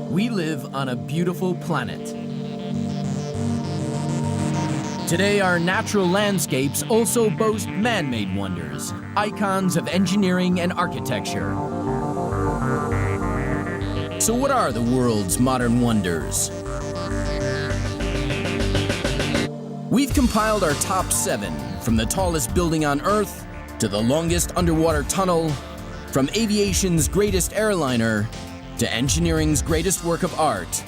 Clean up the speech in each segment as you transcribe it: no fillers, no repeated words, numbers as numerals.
We live on a beautiful planet. Today, our natural landscapes also boast man-made wonders, icons of engineering and architecture. So what are the world's modern wonders? We've compiled our top 7, from the tallest building on Earth to the longest underwater tunnel, from aviation's greatest airliner to engineering's greatest work of art.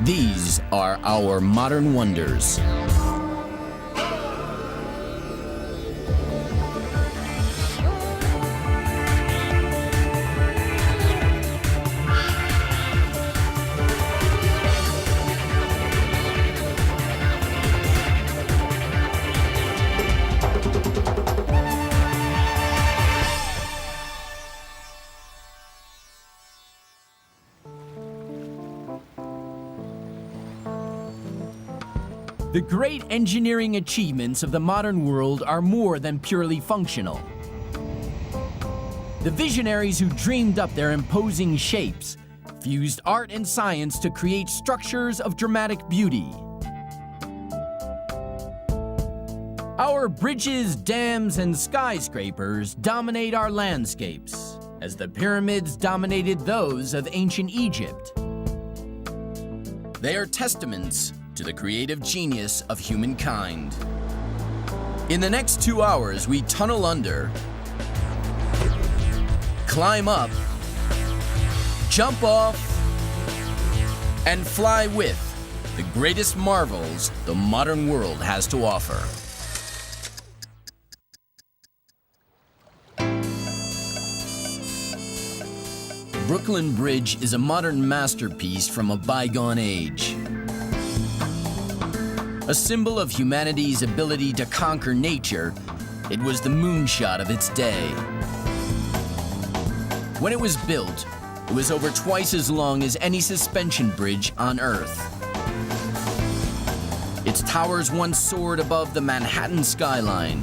These are our modern wonders. The great engineering achievements of the modern world are more than purely functional. The visionaries who dreamed up their imposing shapes fused art and science to create structures of dramatic beauty. Our bridges, dams, and skyscrapers dominate our landscapes, as the pyramids dominated those of ancient Egypt. They are testaments to the creative genius of humankind. In the next 2 hours, we tunnel under, climb up, jump off, and fly with the greatest marvels the modern world has to offer. Brooklyn Bridge is a modern masterpiece from a bygone age. A symbol of humanity's ability to conquer nature, it was the moonshot of its day. When it was built, it was over twice as long as any suspension bridge on Earth. Its towers once soared above the Manhattan skyline.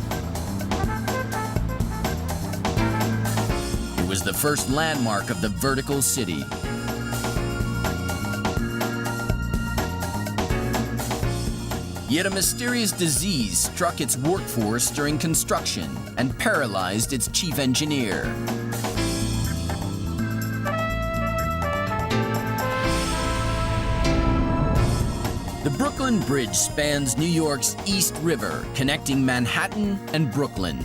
It was the first landmark of the vertical city. Yet a mysterious disease struck its workforce during construction and paralyzed its chief engineer. The Brooklyn Bridge spans New York's East River, connecting Manhattan and Brooklyn.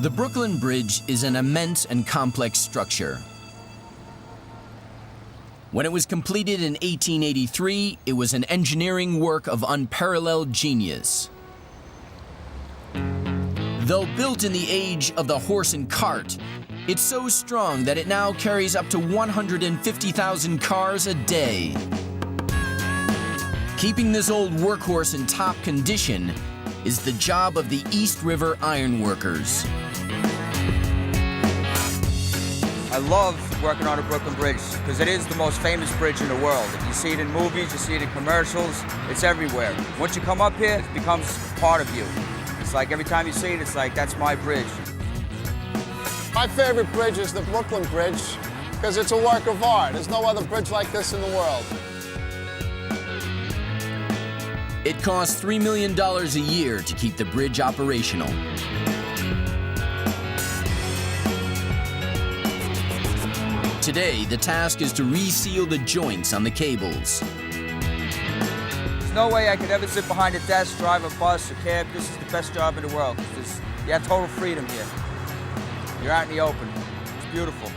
The Brooklyn Bridge is an immense and complex structure. When it was completed in 1883, it was an engineering work of unparalleled genius. Though built in the age of the horse and cart, it's so strong that it now carries up to 150,000 cars a day. Keeping this old workhorse in top condition is the job of the East River Iron Workers. I love working on the Brooklyn Bridge because it is the most famous bridge in the world. If you see it in movies, you see it in commercials, it's everywhere. Once you come up here, it becomes part of you. It's like every time you see it, it's like, that's my bridge. My favorite bridge is the Brooklyn Bridge because it's a work of art. There's no other bridge like this in the world. It costs $3 million a year to keep the bridge operational. Today, the task is to reseal the joints on the cables. There's no way I could ever sit behind a desk, drive a bus, a cab. This is the best job in the world. You have total freedom here. You're out in the open. It's beautiful.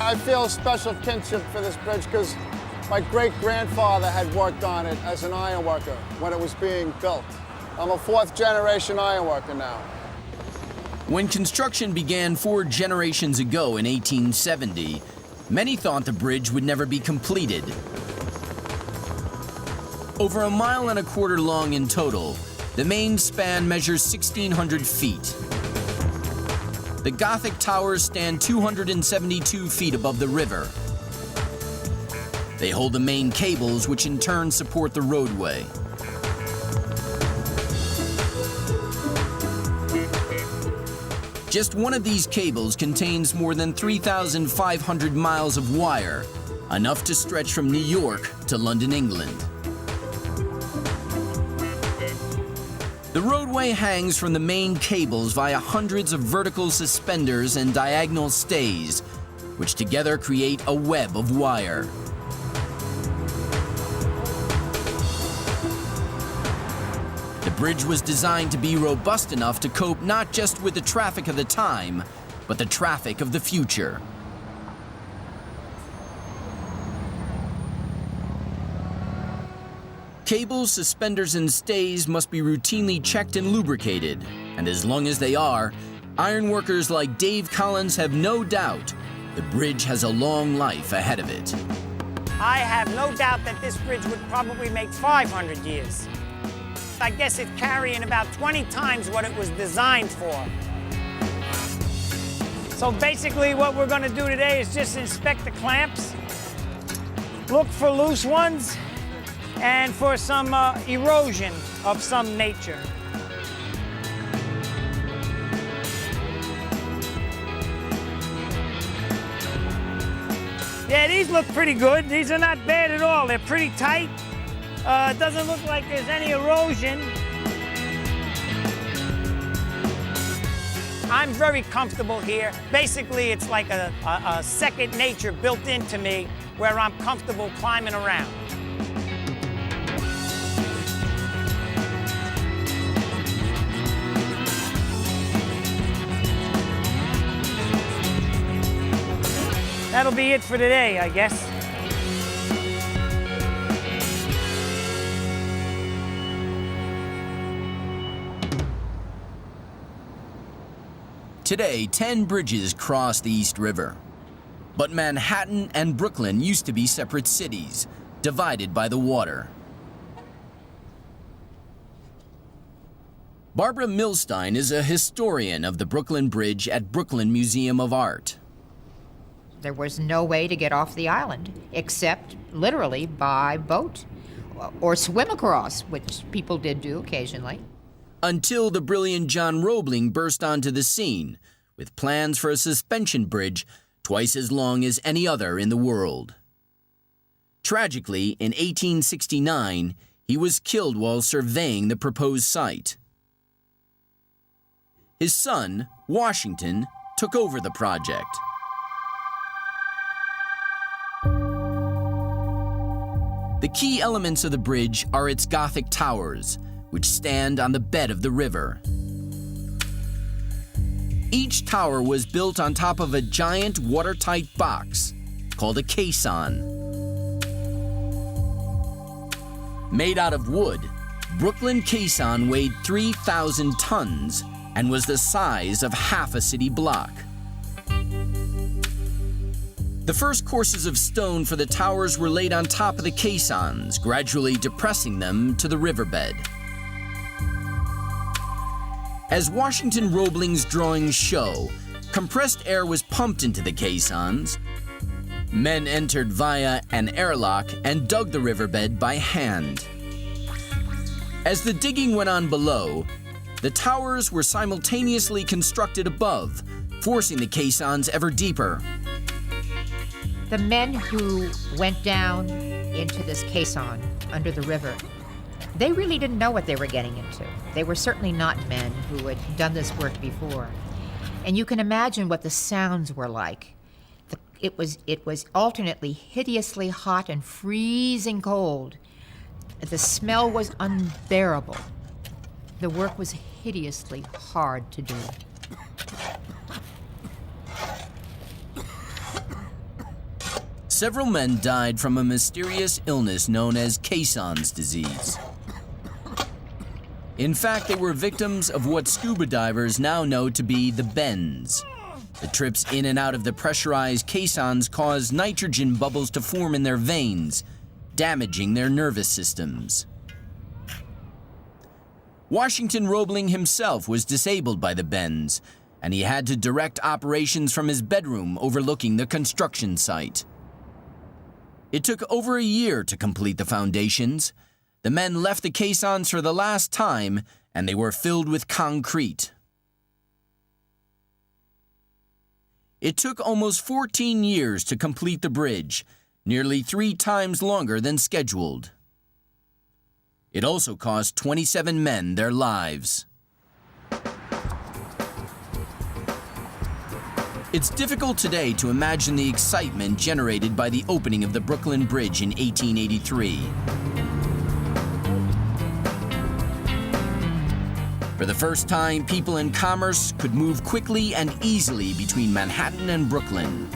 I feel a special kinship for this bridge because my great-grandfather had worked on it as an iron worker when it was being built. I'm a 4th-generation iron worker now. When construction began 4 generations ago in 1870, many thought the bridge would never be completed. Over 1.25 miles long in total, the main span measures 1,600 feet. The Gothic towers stand 272 feet above the river. They hold the main cables, which in turn support the roadway. Just one of these cables contains more than 3,500 miles of wire, enough to stretch from New York to London, England. The roadway hangs from the main cables via hundreds of vertical suspenders and diagonal stays, which together create a web of wire. The bridge was designed to be robust enough to cope not just with the traffic of the time, but the traffic of the future. Cables, suspenders, and stays must be routinely checked and lubricated, and as long as they are, ironworkers like Dave Collins have no doubt the bridge has a long life ahead of it. I have no doubt that this bridge would probably make 500 years. I guess it's carrying about 20 times what it was designed for. So basically what we're going to do today is just inspect the clamps, look for loose ones, and for some erosion of some nature. Yeah, these look pretty good. These are not bad at all. They're pretty tight. It doesn't look like there's any erosion. I'm very comfortable here. Basically, it's like a second nature built into me where I'm comfortable climbing around. That'll be it for today, I guess. Today, 10 bridges cross the East River. But Manhattan and Brooklyn used to be separate cities, divided by the water. Barbara Milstein is a historian of the Brooklyn Bridge at Brooklyn Museum of Art. There was no way to get off the island, except literally by boat or swim across, which people did do occasionally. Until the brilliant John Roebling burst onto the scene with plans for a suspension bridge twice as long as any other in the world. Tragically, in 1869, he was killed while surveying the proposed site. His son, Washington, took over the project. The key elements of the bridge are its Gothic towers, which stand on the bed of the river. Each tower was built on top of a giant watertight box called a caisson. Made out of wood, Brooklyn Caisson weighed 3,000 tons and was the size of half a city block. The first courses of stone for the towers were laid on top of the caissons, gradually depressing them to the riverbed. As Washington Roebling's drawings show, compressed air was pumped into the caissons. Men entered via an airlock and dug the riverbed by hand. As the digging went on below, the towers were simultaneously constructed above, forcing the caissons ever deeper. The men who went down into this caisson under the river, they really didn't know what they were getting into. They were certainly not men who had done this work before. And you can imagine what the sounds were like. It was alternately hideously hot and freezing cold. The smell was unbearable. The work was hideously hard to do. Several men died from a mysterious illness known as Caisson's disease. In fact, they were victims of what scuba divers now know to be the bends. The trips in and out of the pressurized caissons caused nitrogen bubbles to form in their veins, damaging their nervous systems. Washington Roebling himself was disabled by the bends, and he had to direct operations from his bedroom overlooking the construction site. It took over a year to complete the foundations. The men left the caissons for the last time, and they were filled with concrete. It took almost 14 years to complete the bridge, nearly 3 times longer than scheduled. It also cost 27 men their lives. It's difficult today to imagine the excitement generated by the opening of the Brooklyn Bridge in 1883. For the first time, people and commerce could move quickly and easily between Manhattan and Brooklyn.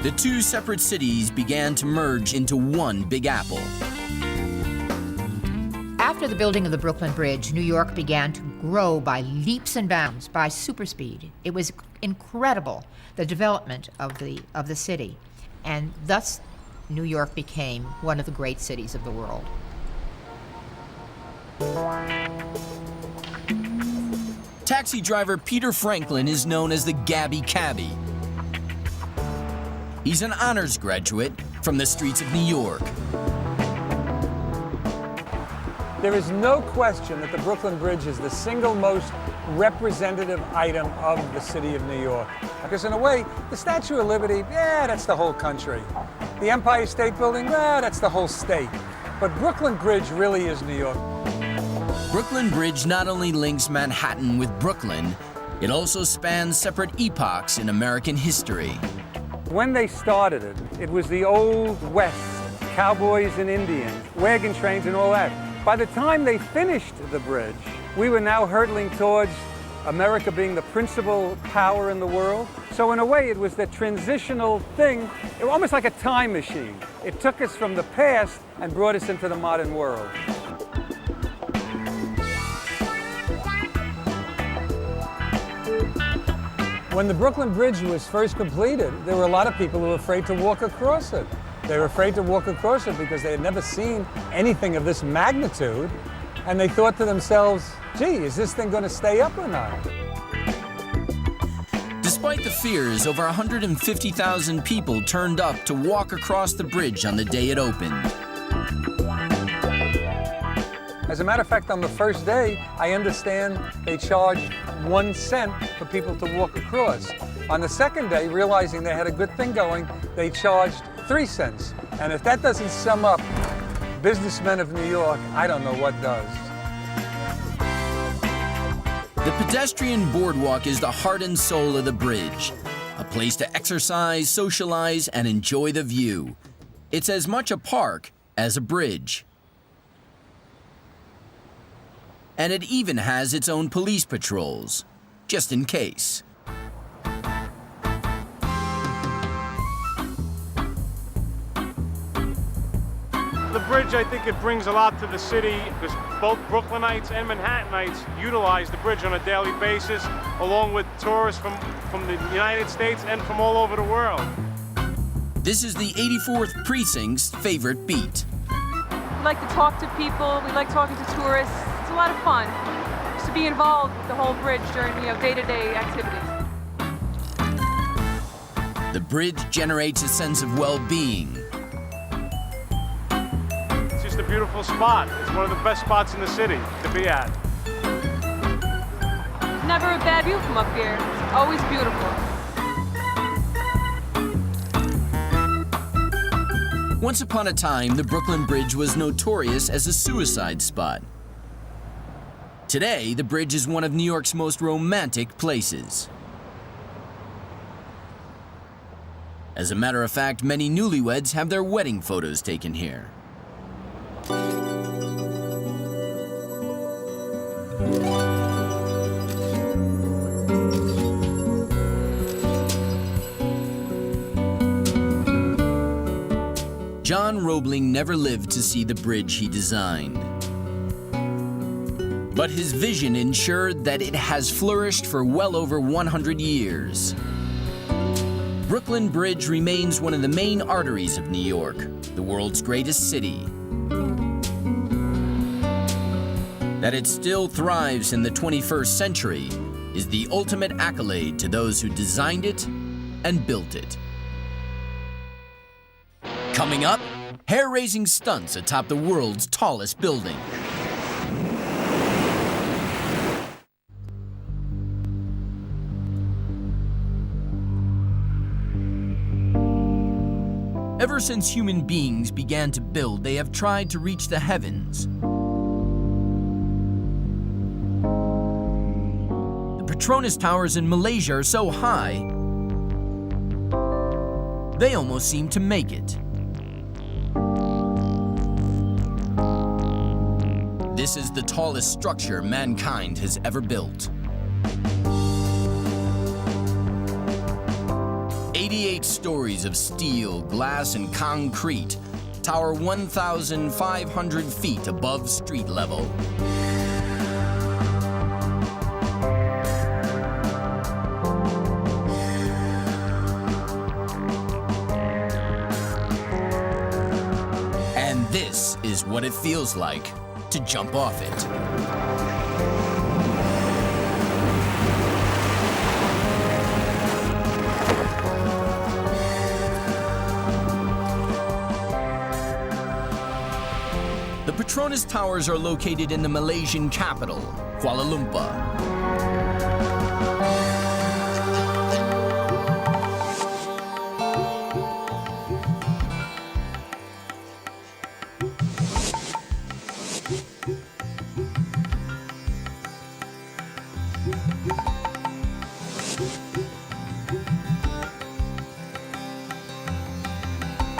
The two separate cities began to merge into one Big Apple. After the building of the Brooklyn Bridge, New York began to grow by leaps and bounds, by super speed. It was incredible, the development of the city. And thus, New York became one of the great cities of the world. Taxi driver Peter Franklin is known as the Gabby Cabbie. He's an honors graduate from the streets of New York. There is no question that the Brooklyn Bridge is the single most representative item of the city of New York. Because in a way, the Statue of Liberty, yeah, that's the whole country. The Empire State Building, yeah, that's the whole state. But Brooklyn Bridge really is New York. Brooklyn Bridge not only links Manhattan with Brooklyn, it also spans separate epochs in American history. When they started it, it was the Old West, cowboys and Indians, wagon trains and all that. By the time they finished the bridge, we were now hurtling towards America being the principal power in the world. So in a way, it was the transitional thing, it was almost like a time machine. It took us from the past and brought us into the modern world. When the Brooklyn Bridge was first completed, there were a lot of people who were afraid to walk across it. They were afraid to walk across it because they had never seen anything of this magnitude, and they thought to themselves, gee, is this thing going to stay up or not? Despite the fears, over 150,000 people turned up to walk across the bridge on the day it opened. As a matter of fact, on the first day, I understand they charged 1 cent for people to walk across. On the second day, realizing they had a good thing going, they charged 3 cents. And if that doesn't sum up businessmen of New York, I don't know what does. The pedestrian boardwalk is the heart and soul of the bridge, a place to exercise, socialize, and enjoy the view. It's as much a park as a bridge. And it even has its own police patrols, just in case. The bridge, I think it brings a lot to the city because both Brooklynites and Manhattanites utilize the bridge on a daily basis, along with tourists from the United States and from all over the world. This is the 84th Precinct's favorite beat. We like to talk to people, we like talking to tourists. It's a lot of fun just to be involved with the whole bridge during, day-to-day activities. The bridge generates a sense of well-being. It's just a beautiful spot. It's one of the best spots in the city to be at. Never a bad view from up here. It's always beautiful. Once upon a time, the Brooklyn Bridge was notorious as a suicide spot. Today, the bridge is one of New York's most romantic places. As a matter of fact, many newlyweds have their wedding photos taken here. John Roebling never lived to see the bridge he designed. But his vision ensured that it has flourished for well over 100 years. Brooklyn Bridge remains one of the main arteries of New York, the world's greatest city. That it still thrives in the 21st century is the ultimate accolade to those who designed it and built it. Coming up, hair-raising stunts atop the world's tallest building. Ever since human beings began to build, they have tried to reach the heavens. The Petronas Towers in Malaysia are so high, they almost seem to make it. This is the tallest structure mankind has ever built. 88 stories of steel, glass, and concrete tower 1,500 feet above street level. And this is what it feels like to jump off it. The Petronas Towers are located in the Malaysian capital, Kuala Lumpur.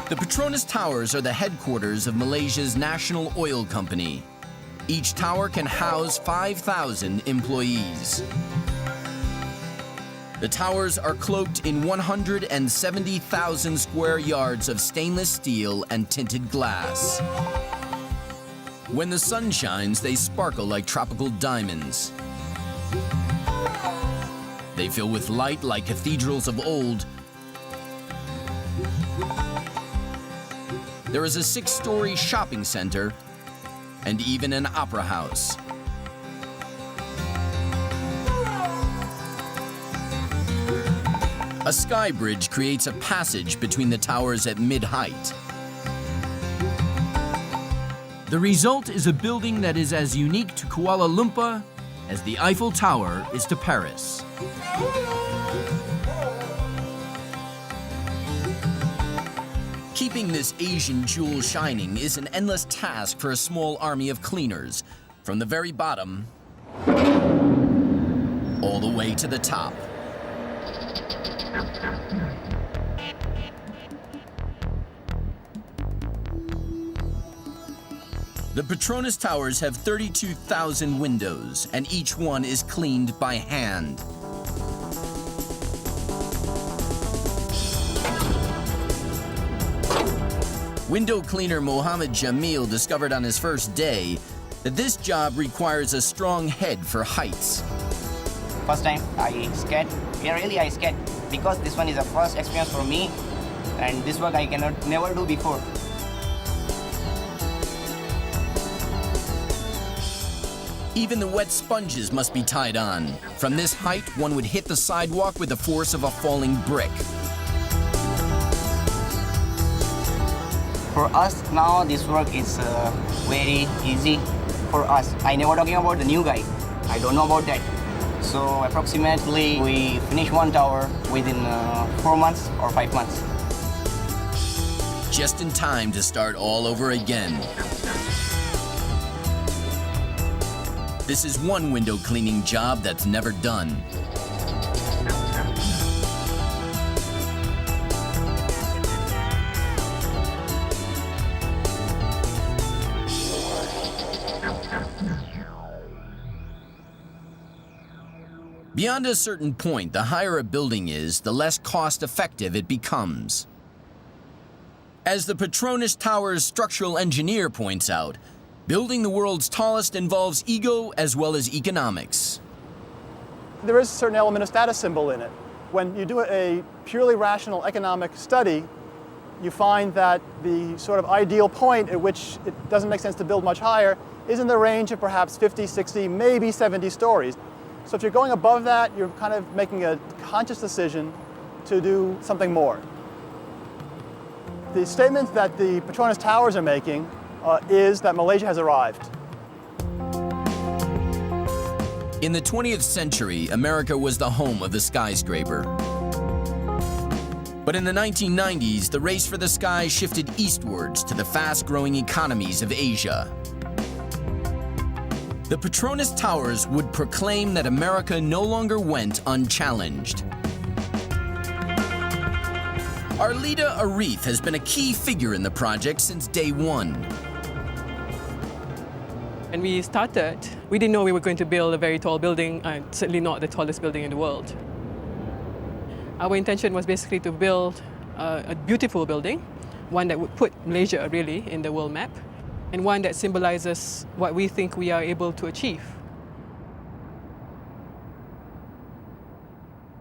The Petronas Towers are the headquarters of Malaysia's national oil company. Each tower can house 5,000 employees. The towers are cloaked in 170,000 square yards of stainless steel and tinted glass. When the sun shines, they sparkle like tropical diamonds. They fill with light like cathedrals of old. There is a 6-story shopping center and even an opera house. A sky bridge creates a passage between the towers at mid-height. The result is a building that is as unique to Kuala Lumpur as the Eiffel Tower is to Paris. Keeping this Asian jewel shining is an endless task for a small army of cleaners, from the very bottom all the way to the top. The Petronas Towers have 32,000 windows, and each one is cleaned by hand. Window cleaner Mohammed Jamil discovered on his first day that this job requires a strong head for heights. First time I scared, I scared because this one is a first experience for me and this work I never do before. Even the wet sponges must be tied on. From this height, one would hit the sidewalk with the force of a falling brick. For us now, this work is very easy for us. I never talking about the new guy. I don't know about that. So approximately we finish one tower within 4 months or 5 months. Just in time to start all over again. This is one window cleaning job that's never done. Beyond a certain point, the higher a building is, the less cost-effective it becomes. As the Petronas Towers structural engineer points out, building the world's tallest involves ego as well as economics. There is a certain element of status symbol in it. When you do a purely rational economic study, you find that the sort of ideal point at which it doesn't make sense to build much higher is in the range of perhaps 50, 60, maybe 70 stories. So if you're going above that, you're kind of making a conscious decision to do something more. The statement that the Petronas Towers are making is that Malaysia has arrived. In the 20th century, America was the home of the skyscraper. But in the 1990s, the race for the sky shifted eastwards to the fast-growing economies of Asia. The Petronas Towers would proclaim that America no longer went unchallenged. Arleta Arif has been a key figure in the project since day one. When we started, we didn't know we were going to build a very tall building, certainly not the tallest building in the world. Our intention was basically to build a beautiful building, one that would put Malaysia really in the world map, and one that symbolizes what we think we are able to achieve.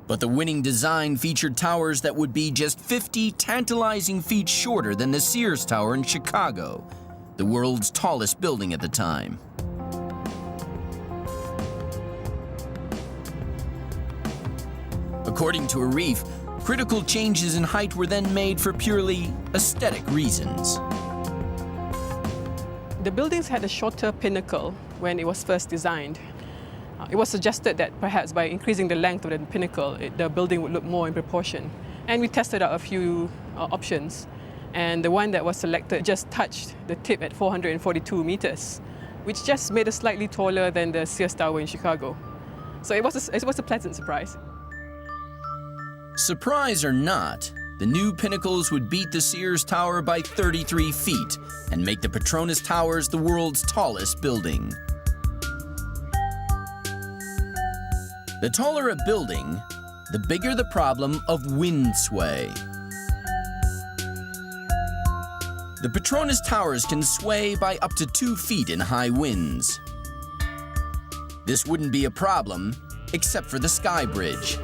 But the winning design featured towers that would be just 50 tantalizing feet shorter than the Sears Tower in Chicago, the world's tallest building at the time. According to Arif, critical changes in height were then made for purely aesthetic reasons. The buildings had a shorter pinnacle when it was first designed. It was suggested that perhaps by increasing the length of the pinnacle, the building would look more in proportion. And we tested out a few options. And the one that was selected just touched the tip at 442 meters, which just made it slightly taller than the Sears Tower in Chicago. So it was a pleasant surprise. Surprise or not, the new pinnacles would beat the Sears Tower by 33 feet and make the Petronas Towers the world's tallest building. The taller a building, the bigger the problem of wind sway. The Petronas Towers can sway by up to 2 feet in high winds. This wouldn't be a problem, except for the Sky Bridge.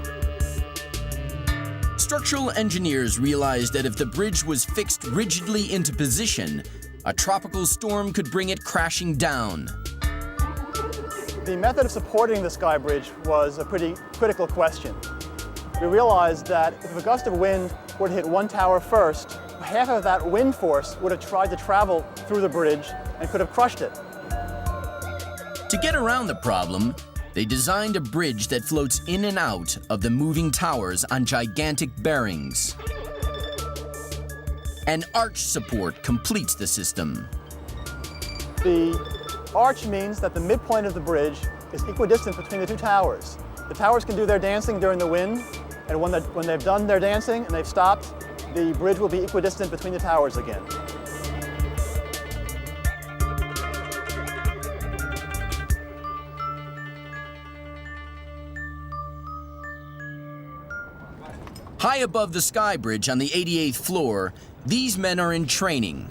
Structural engineers realized that if the bridge was fixed rigidly into position, a tropical storm could bring it crashing down. The method of supporting the Sky Bridge was a pretty critical question. We realized that if a gust of wind were to hit one tower first, half of that wind force would have tried to travel through the bridge and could have crushed it. To get around the problem, they designed a bridge that floats in and out of the moving towers on gigantic bearings. An arch support completes the system. The arch means that the midpoint of the bridge is equidistant between the two towers. The towers can do their dancing during the wind, and when they've done their dancing and they've stopped, the bridge will be equidistant between the towers again. High above the Sky Bridge on the 88th floor, these men are in training.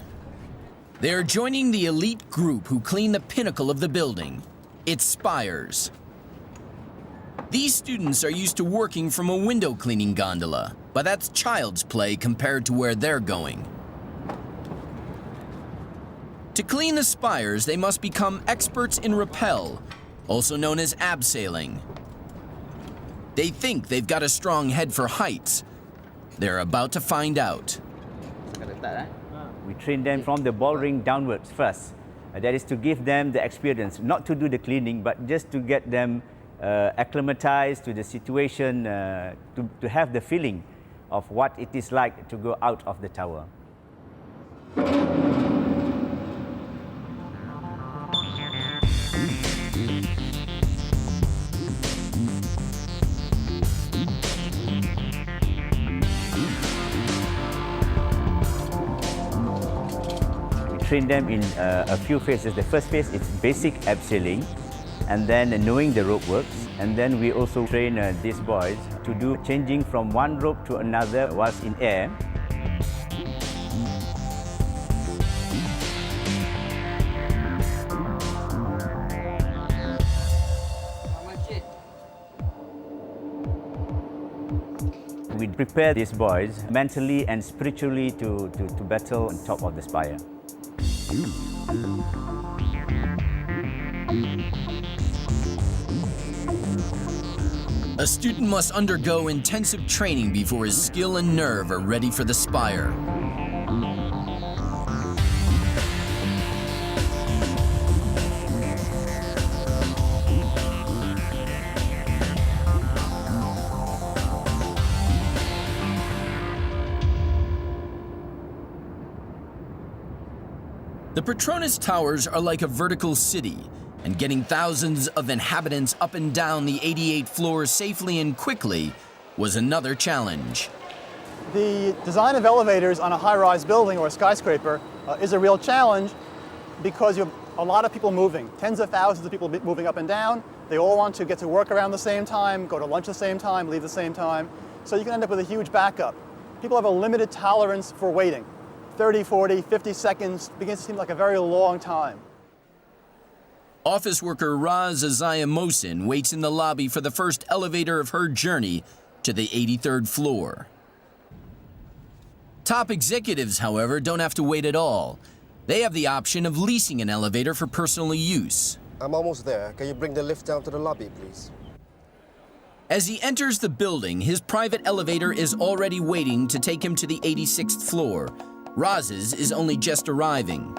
They are joining the elite group who clean the pinnacle of the building, its spires. These students are used to working from a window cleaning gondola, but that's child's play compared to where they're going. To clean the spires, they must become experts in rappel, also known as abseiling. They think they've got a strong head for heights. They're about to find out. We train them from the ball ring downwards first. That is to give them the experience, not to do the cleaning, but just to get them acclimatized to the situation, to have the feeling of what it is like to go out of the tower. Train them in a few phases. The first phase is basic abseiling, and then knowing the rope works. And then we also train these boys to do changing from one rope to another whilst in air. we prepare these boys mentally and spiritually to battle on top of the spire. A student must undergo intensive training before his skill and nerve are ready for the spire. The Petronas Towers are like a vertical city, and getting thousands of inhabitants up and down the 88 floors safely and quickly was another challenge. The design of elevators on a high-rise building or a skyscraper is a real challenge because you have a lot of people moving, tens of thousands of people moving up and down. They all want to get to work around the same time, go to lunch the same time, leave the same time. So you can end up with a huge backup. People have a limited tolerance for waiting. 30, 40, 50 seconds begins to seem like a very long time. Office worker Raz Azaya Mohsin waits in the lobby for the first elevator of her journey to the 83rd floor. Top executives, however, don't have to wait at all. They have the option of leasing an elevator for personal use. I'm almost there. Can you bring the lift down to the lobby, please? As he enters the building, his private elevator is already waiting to take him to the 86th floor. Raz's is only just arriving.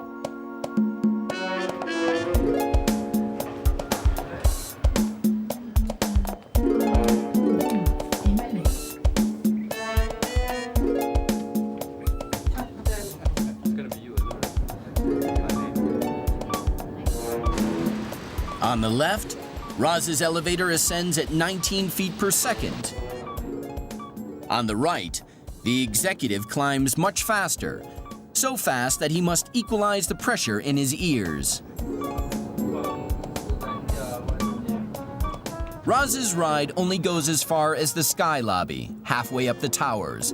On the left, Raz's elevator ascends at 19 feet per second. On the right, the executive climbs much faster, so fast that he must equalize the pressure in his ears. Raz's ride only goes as far as the sky lobby, halfway up the towers.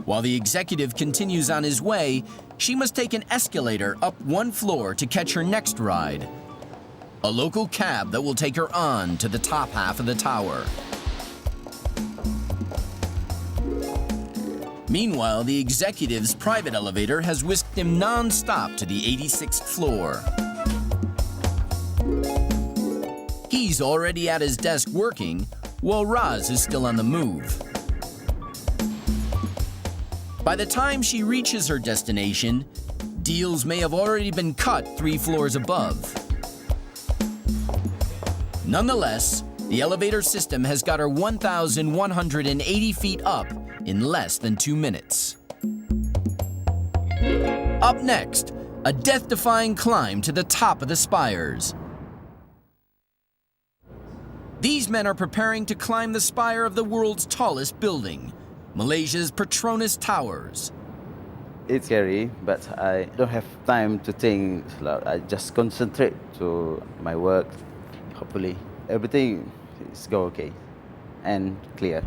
While the executive continues on his way, she must take an escalator up one floor to catch her next ride, a local cab that will take her on to the top half of the tower. Meanwhile, the executive's private elevator has whisked him non-stop to the 86th floor. He's already at his desk working, while Raz is still on the move. By the time she reaches her destination, deals may have already been cut 3 floors above. Nonetheless, the elevator system has got her 1,180 feet up in less than 2 minutes. Up next, a death-defying climb to the top of the spires. These men are preparing to climb the spire of the world's tallest building, Malaysia's Petronas Towers. It's scary, but I don't have time to think. I just concentrate to my work. Hopefully, everything is go okay and clear.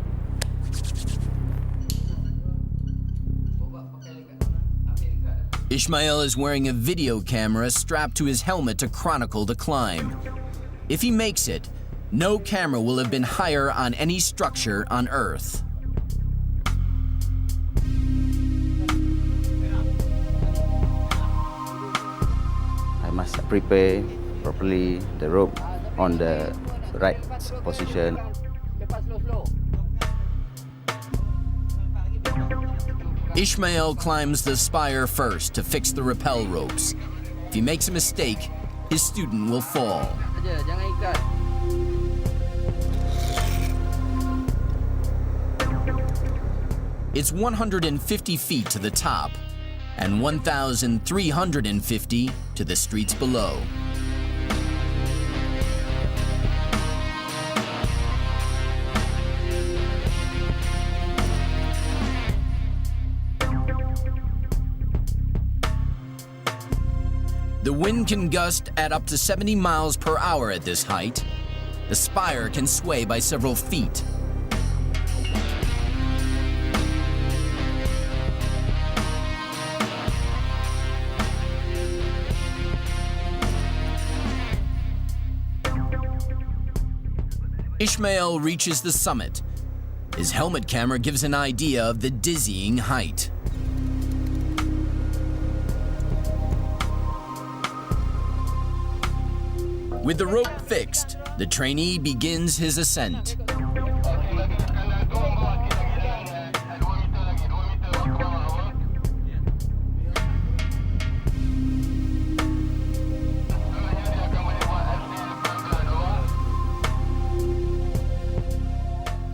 Ismail is wearing a video camera strapped to his helmet to chronicle the climb. If he makes it, no camera will have been higher on any structure on Earth. I must prepare properly the rope on the right position. Ismail climbs the spire first to fix the rappel ropes. If he makes a mistake, his student will fall. It's 150 feet to the top and 1,350 to the streets below. The wind can gust at up to 70 miles per hour at this height. The spire can sway by several feet. Ishmael reaches the summit. His helmet camera gives an idea of the dizzying height. With the rope fixed, the trainee begins his ascent.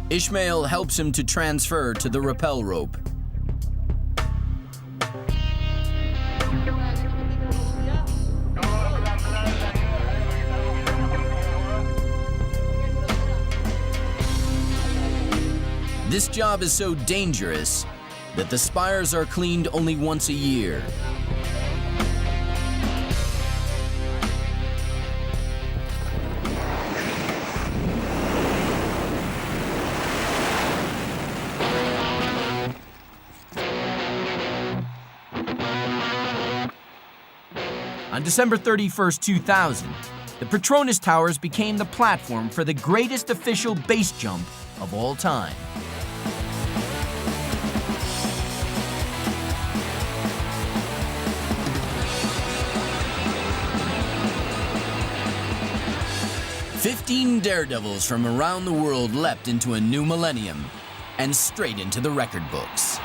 Ishmael helps him to transfer to the rappel rope. This job is so dangerous that the spires are cleaned only once a year. On December 31st, 2000, the Petronas Towers became the platform for the greatest official base jump of all time. "15 daredevils from around the world leapt into a new millennium and straight into the record books."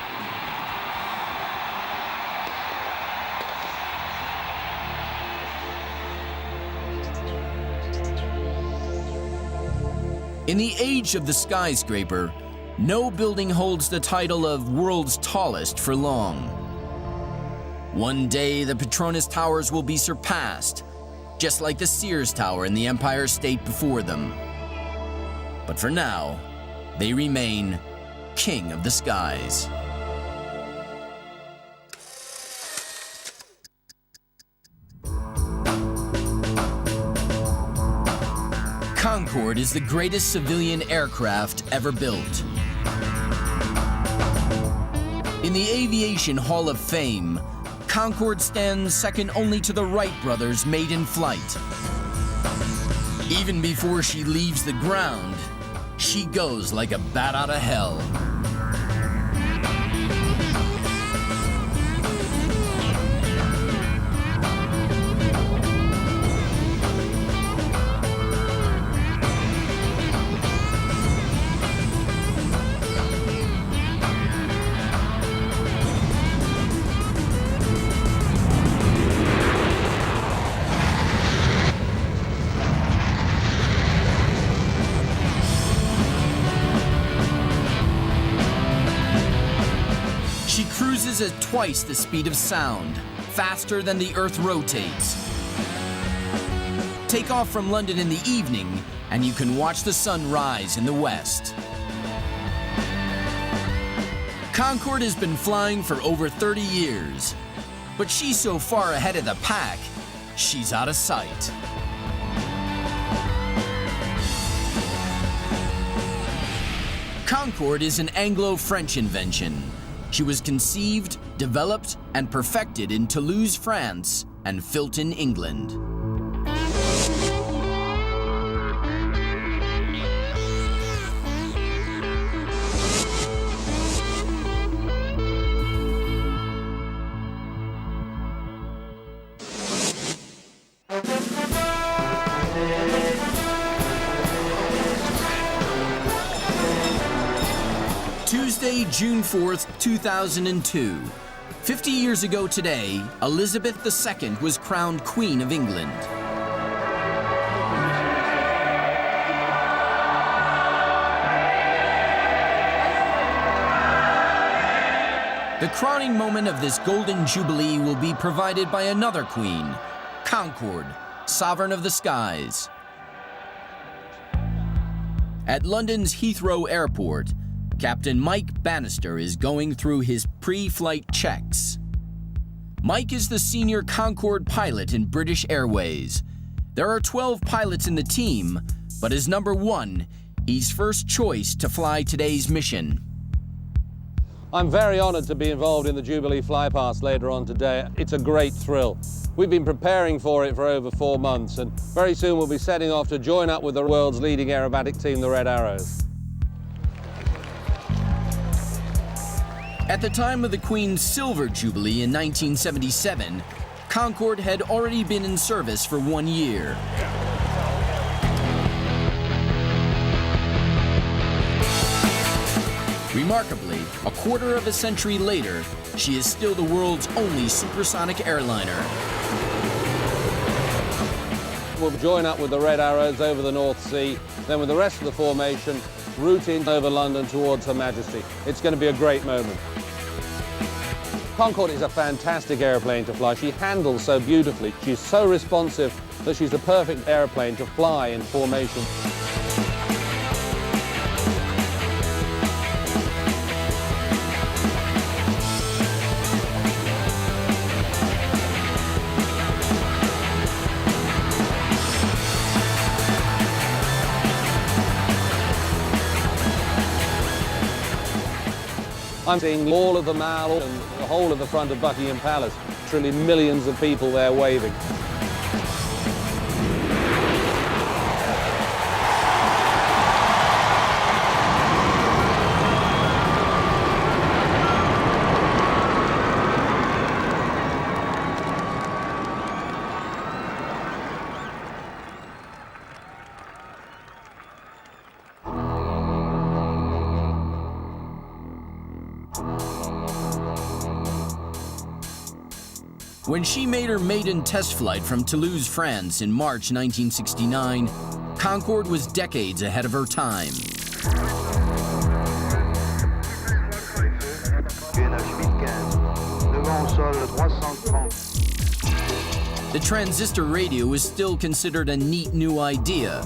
In the age of the skyscraper, no building holds the title of world's tallest for long. One day, the Petronas Towers will be surpassed, just like the Sears Tower in the Empire State before them. But for now, they remain king of the skies. Concorde is the greatest civilian aircraft ever built. In the Aviation Hall of Fame, Concorde stands second only to the Wright brothers' maiden flight. Even before she leaves the ground, she goes like a bat out of hell. At twice the speed of sound, faster than the Earth rotates. Take off from London in the evening, and you can watch the sun rise in the west. Concorde has been flying for over 30 years, but she's so far ahead of the pack, she's out of sight. Concorde is an Anglo-French invention. She was conceived, developed, and perfected in Toulouse, France, and Filton, England. Tuesday, June 4th, 2002. 50 years ago today, Elizabeth II was crowned Queen of England. The crowning moment of this golden jubilee will be provided by another queen, Concorde, sovereign of the skies. At London's Heathrow Airport, Captain Mike Bannister is going through his pre-flight checks. Mike is the senior Concorde pilot in British Airways. There are 12 pilots in the team, but as number one, he's first choice to fly today's mission. I'm very honoured to be involved in the Jubilee Flypast later on today. It's a great thrill. We've been preparing for it for over 4 months, and very soon we'll be setting off to join up with the world's leading aerobatic team, the Red Arrows. At the time of the Queen's Silver Jubilee in 1977, Concorde had already been in service for 1 year. Remarkably, a quarter of a century later, she is still the world's only supersonic airliner. We'll join up with the Red Arrows over the North Sea, then with the rest of the formation, route in over London towards Her Majesty. It's going to be a great moment. Concorde is a fantastic airplane to fly. She handles so beautifully. She's so responsive that she's the perfect airplane to fly in formation. I'm seeing all of the Mall and the whole of the front of Buckingham Palace. Literally millions of people there waving. When she made her maiden test flight from Toulouse, France in March 1969, Concorde was decades ahead of her time. The transistor radio was still considered a neat new idea.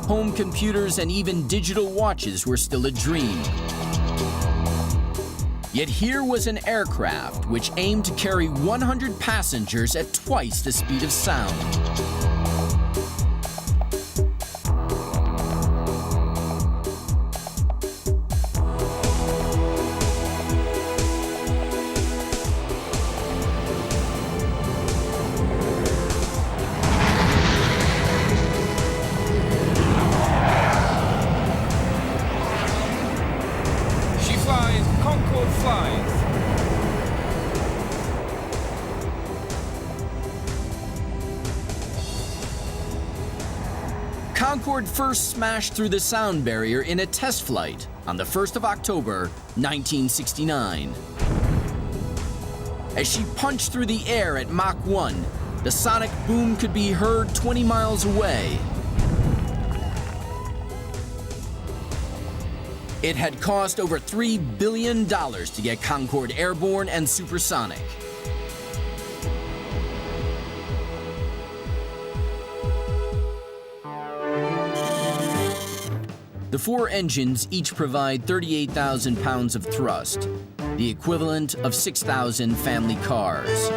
Home computers and even digital watches were still a dream. Yet here was an aircraft which aimed to carry 100 passengers at twice the speed of sound. Concorde first smashed through the sound barrier in a test flight on the 1st of October, 1969. As she punched through the air at Mach 1, the sonic boom could be heard 20 miles away. It had cost over $3 billion to get Concorde airborne and supersonic. The 4 engines each provide 38,000 pounds of thrust, the equivalent of 6,000 family cars.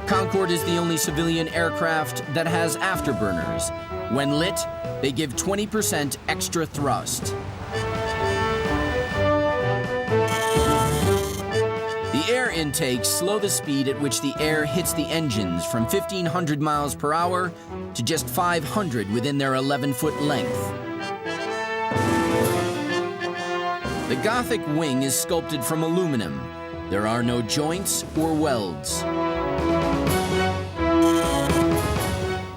Concorde is the only civilian aircraft that has afterburners. When lit, they give 20% extra thrust. The air intakes slow the speed at which the air hits the engines from 1,500 miles per hour to just 500 within their 11-foot length. The Gothic wing is sculpted from aluminum. There are no joints or welds.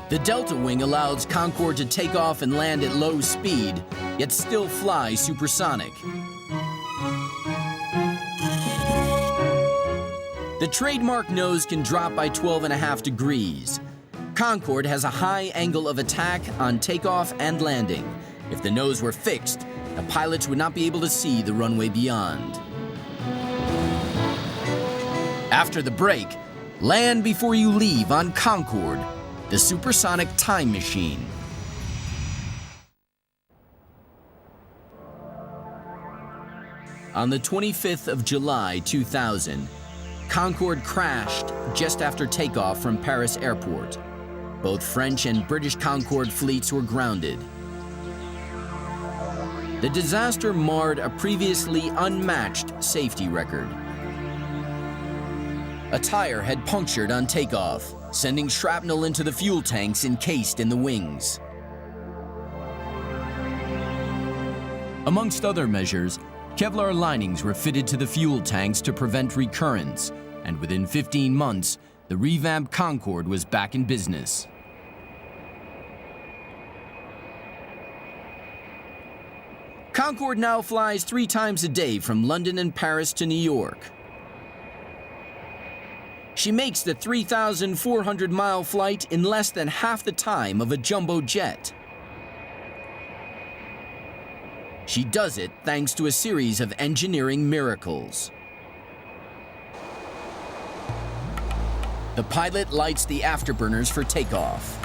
The Delta wing allows Concorde to take off and land at low speed, yet still fly supersonic. The trademark nose can drop by 12.5 degrees. Concorde has a high angle of attack on takeoff and landing. If the nose were fixed, the pilots would not be able to see the runway beyond. After the break, land before you leave on Concorde, the supersonic time machine. On the 25th of July, 2000, Concorde crashed just after takeoff from Paris Airport. Both French and British Concorde fleets were grounded. The disaster marred a previously unmatched safety record. A tire had punctured on takeoff, sending shrapnel into the fuel tanks encased in the wings. Amongst other measures, Kevlar linings were fitted to the fuel tanks to prevent recurrence, and within 15 months, the revamped Concorde was back in business. Concorde now flies 3 times a day from London and Paris to New York. She makes the 3,400-mile flight in less than half the time of a jumbo jet. She does it thanks to a series of engineering miracles. The pilot lights the afterburners for takeoff.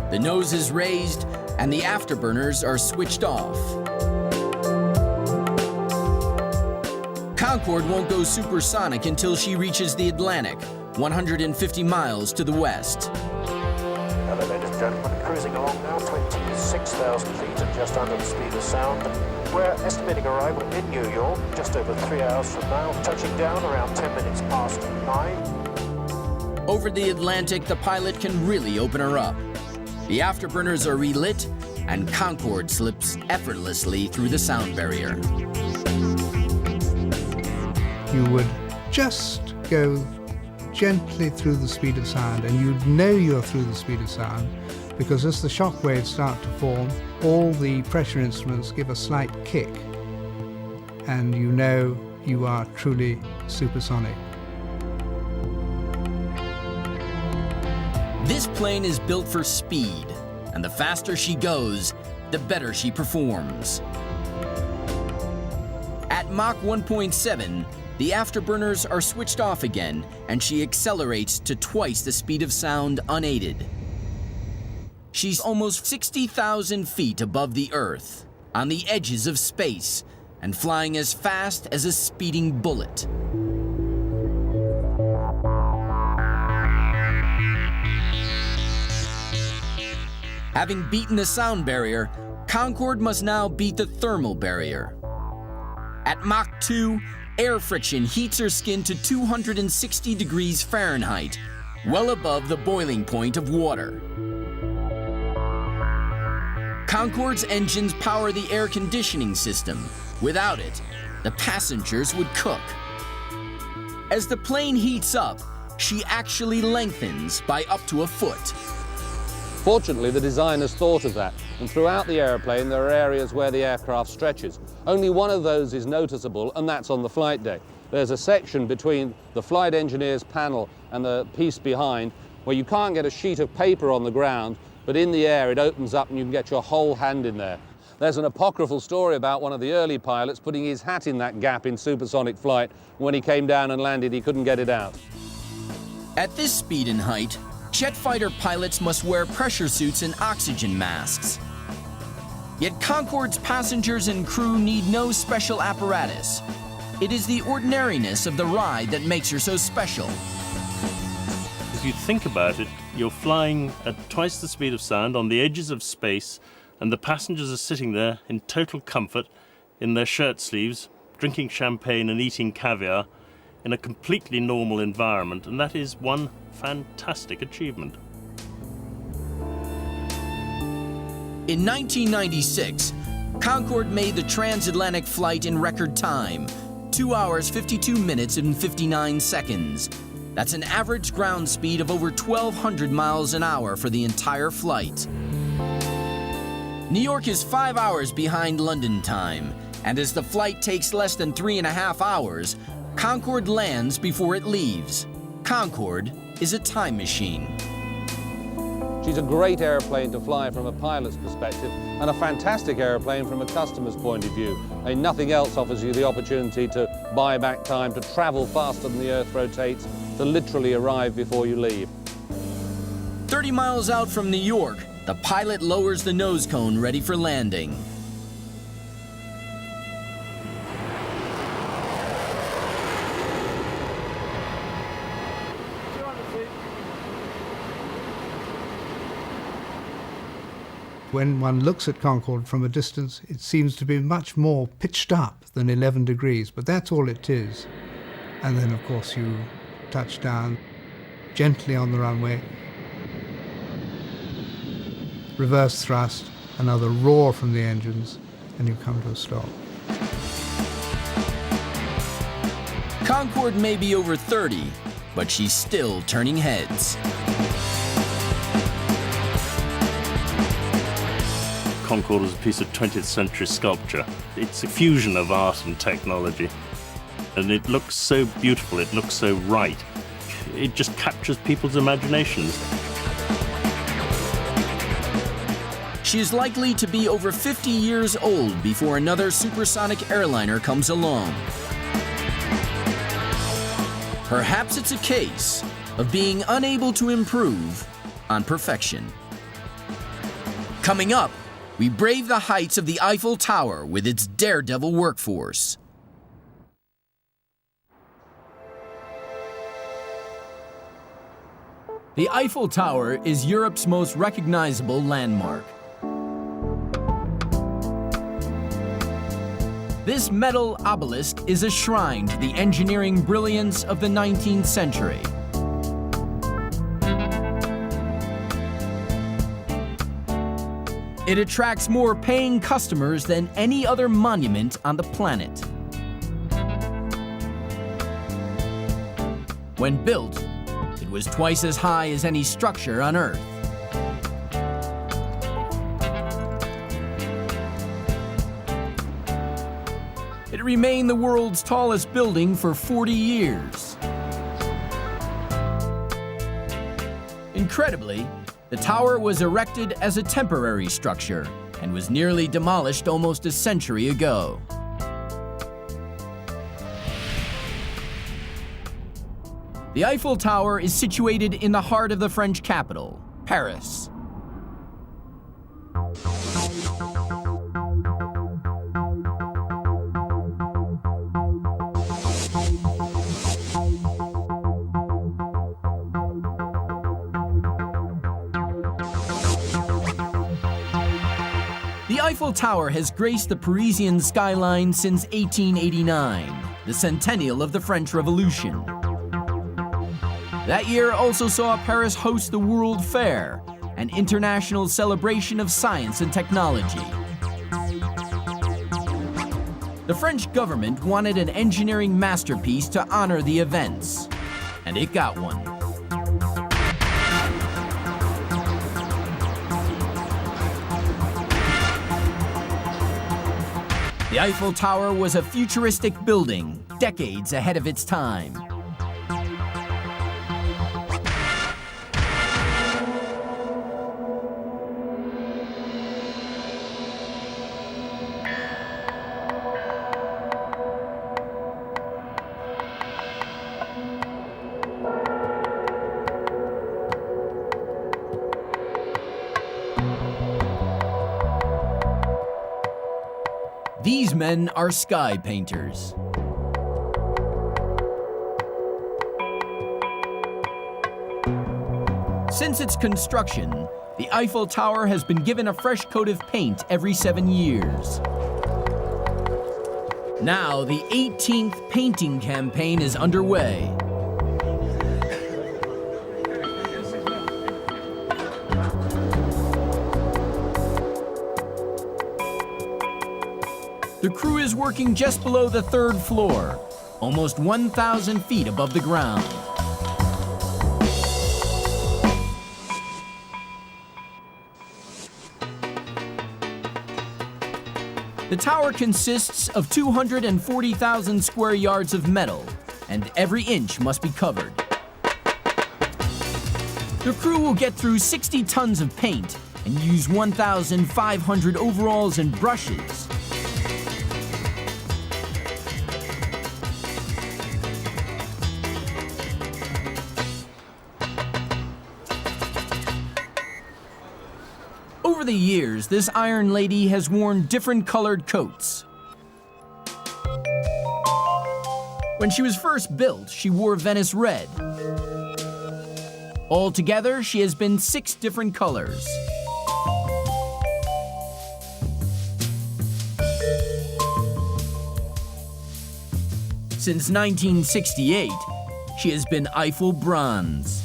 The nose is raised and the afterburners are switched off. Concorde won't go supersonic until she reaches the Atlantic, 150 miles to the west. Hello, ladies and gentlemen, cruising along now, 26,000 feet and just under the speed of sound. We're estimating arrival in New York just over 3 hours from now, touching down around 10 minutes past 9. Over the Atlantic, the pilot can really open her up. The afterburners are relit, and Concorde slips effortlessly through the sound barrier. You would just go gently through the speed of sound, and you'd know you're through the speed of sound, because as the shock waves start to form, all the pressure instruments give a slight kick, and you know you are truly supersonic. This plane is built for speed, and the faster she goes, the better she performs. At Mach 1.7, the afterburners are switched off again, and she accelerates to twice the speed of sound unaided. She's almost 60,000 feet above the Earth, on the edges of space, and flying as fast as a speeding bullet. Having beaten the sound barrier, Concorde must now beat the thermal barrier. At Mach 2, air friction heats her skin to 260 degrees Fahrenheit, well above the boiling point of water. Concorde's engines power the air conditioning system. Without it, the passengers would cook. As the plane heats up, she actually lengthens by up to a foot. Fortunately, the designers thought of that, and throughout the aeroplane there are areas where the aircraft stretches. Only one of those is noticeable, and that's on the flight deck. There's a section between the flight engineer's panel and the piece behind where you can't get a sheet of paper on the ground, but in the air it opens up and you can get your whole hand in there. There's an apocryphal story about one of the early pilots putting his hat in that gap in supersonic flight. When he came down and landed, he couldn't get it out. At this speed and height, jet fighter pilots must wear pressure suits and oxygen masks. Yet Concorde's passengers and crew need no special apparatus. It is the ordinariness of the ride that makes her so special. If you think about it, you're flying at twice the speed of sound on the edges of space, and the passengers are sitting there in total comfort in their shirt sleeves, drinking champagne and eating caviar in a completely normal environment, and that is one fantastic achievement. In 1996, Concorde made the transatlantic flight in record time, 2 hours, 52 minutes, and 59 seconds. That's an average ground speed of over 1,200 miles an hour for the entire flight. New York is 5 hours behind London time, and as the flight takes less than 3.5 hours, Concorde lands before it leaves. Concorde is a time machine. She's a great airplane to fly from a pilot's perspective and a fantastic airplane from a customer's point of view. And nothing else offers you the opportunity to buy back time, to travel faster than the Earth rotates, to literally arrive before you leave. 30 miles out from New York, The pilot lowers the nose cone ready for landing. When one looks at Concorde from a distance, it seems to be much more pitched up than 11 degrees, but that's all it is. And then, of course, you touch down gently on the runway, reverse thrust, another roar from the engines, and you come to a stop. Concorde may be over 30, but she's still turning heads. Concorde is a piece of 20th century sculpture. It's a fusion of art and technology. And it looks so beautiful, it looks so right. It just captures people's imaginations. She is likely to be over 50 years old before another supersonic airliner comes along. Perhaps it's a case of being unable to improve on perfection. Coming up, we brave the heights of the Eiffel Tower with its daredevil workforce. The Eiffel Tower is Europe's most recognizable landmark. This metal obelisk is a shrine to the engineering brilliance of the 19th century. It attracts more paying customers than any other monument on the planet. When built, it was twice as high as any structure on Earth. It remained the world's tallest building for 40 years. Incredibly, the tower was erected as a temporary structure and was nearly demolished almost a century ago. The Eiffel Tower is situated in the heart of the French capital, Paris. The Eiffel Tower has graced the Parisian skyline since 1889, the centennial of the French Revolution. That year also saw Paris host the World Fair, an international celebration of science and technology. The French government wanted an engineering masterpiece to honor the events, and it got one. The Eiffel Tower was a futuristic building, decades ahead of its time. These men are sky painters. Since its construction, the Eiffel Tower has been given a fresh coat of paint every 7 years. Now, the 18th painting campaign is underway. The crew is working just below the 3rd floor, almost 1,000 feet above the ground. The tower consists of 240,000 square yards of metal, and every inch must be covered. The crew will get through 60 tons of paint and use 1,500 overalls and brushes. the years, this Iron Lady has worn different colored coats. When she was first built, she wore Venice red. Altogether, she has been 6 different colors. Since 1968, she has been Eiffel Bronze.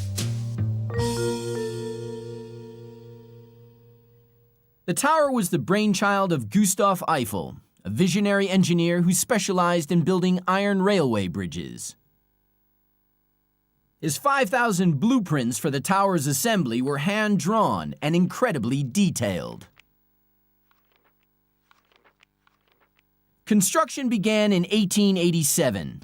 The tower was the brainchild of Gustave Eiffel, a visionary engineer who specialized in building iron railway bridges. His 5,000 blueprints for the tower's assembly were hand-drawn and incredibly detailed. Construction began in 1887.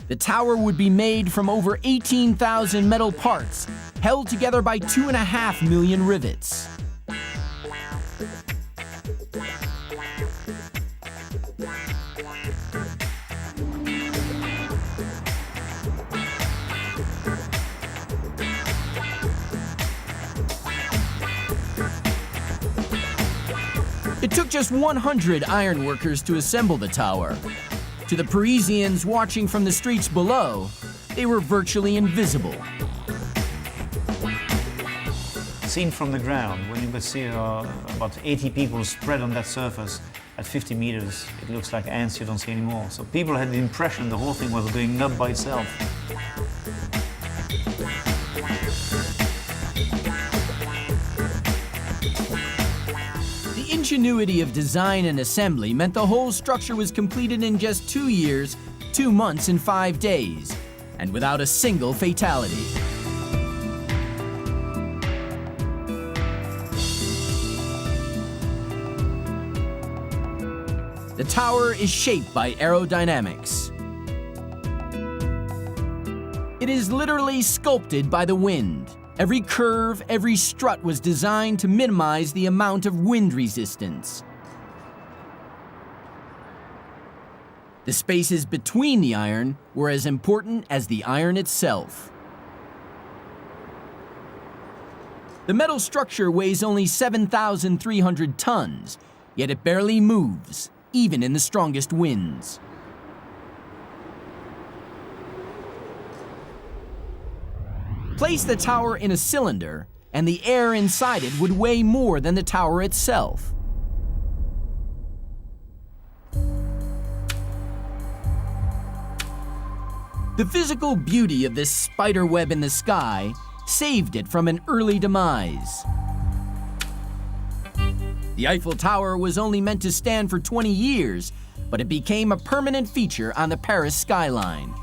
The tower would be made from over 18,000 metal parts, held together by 2.5 million rivets. It took just 100 ironworkers to assemble the tower. To the Parisians watching from the streets below, they were virtually invisible. Seen from the ground, when you could see about 80 people spread on that surface at 50 meters, it looks like ants you don't see anymore. So people had the impression the whole thing was going up by itself. The ingenuity of design and assembly meant the whole structure was completed in just 2 years, 2 months and 5 days, and without a single fatality. The tower is shaped by aerodynamics. It is literally sculpted by the wind. Every curve, every strut was designed to minimize the amount of wind resistance. The spaces between the iron were as important as the iron itself. The metal structure weighs only 7,300 tons, yet it barely moves, even in the strongest winds. Place the tower in a cylinder, and the air inside it would weigh more than the tower itself. The physical beauty of this spider web in the sky saved it from an early demise. The Eiffel Tower was only meant to stand for 20 years, but it became a permanent feature on the Paris skyline.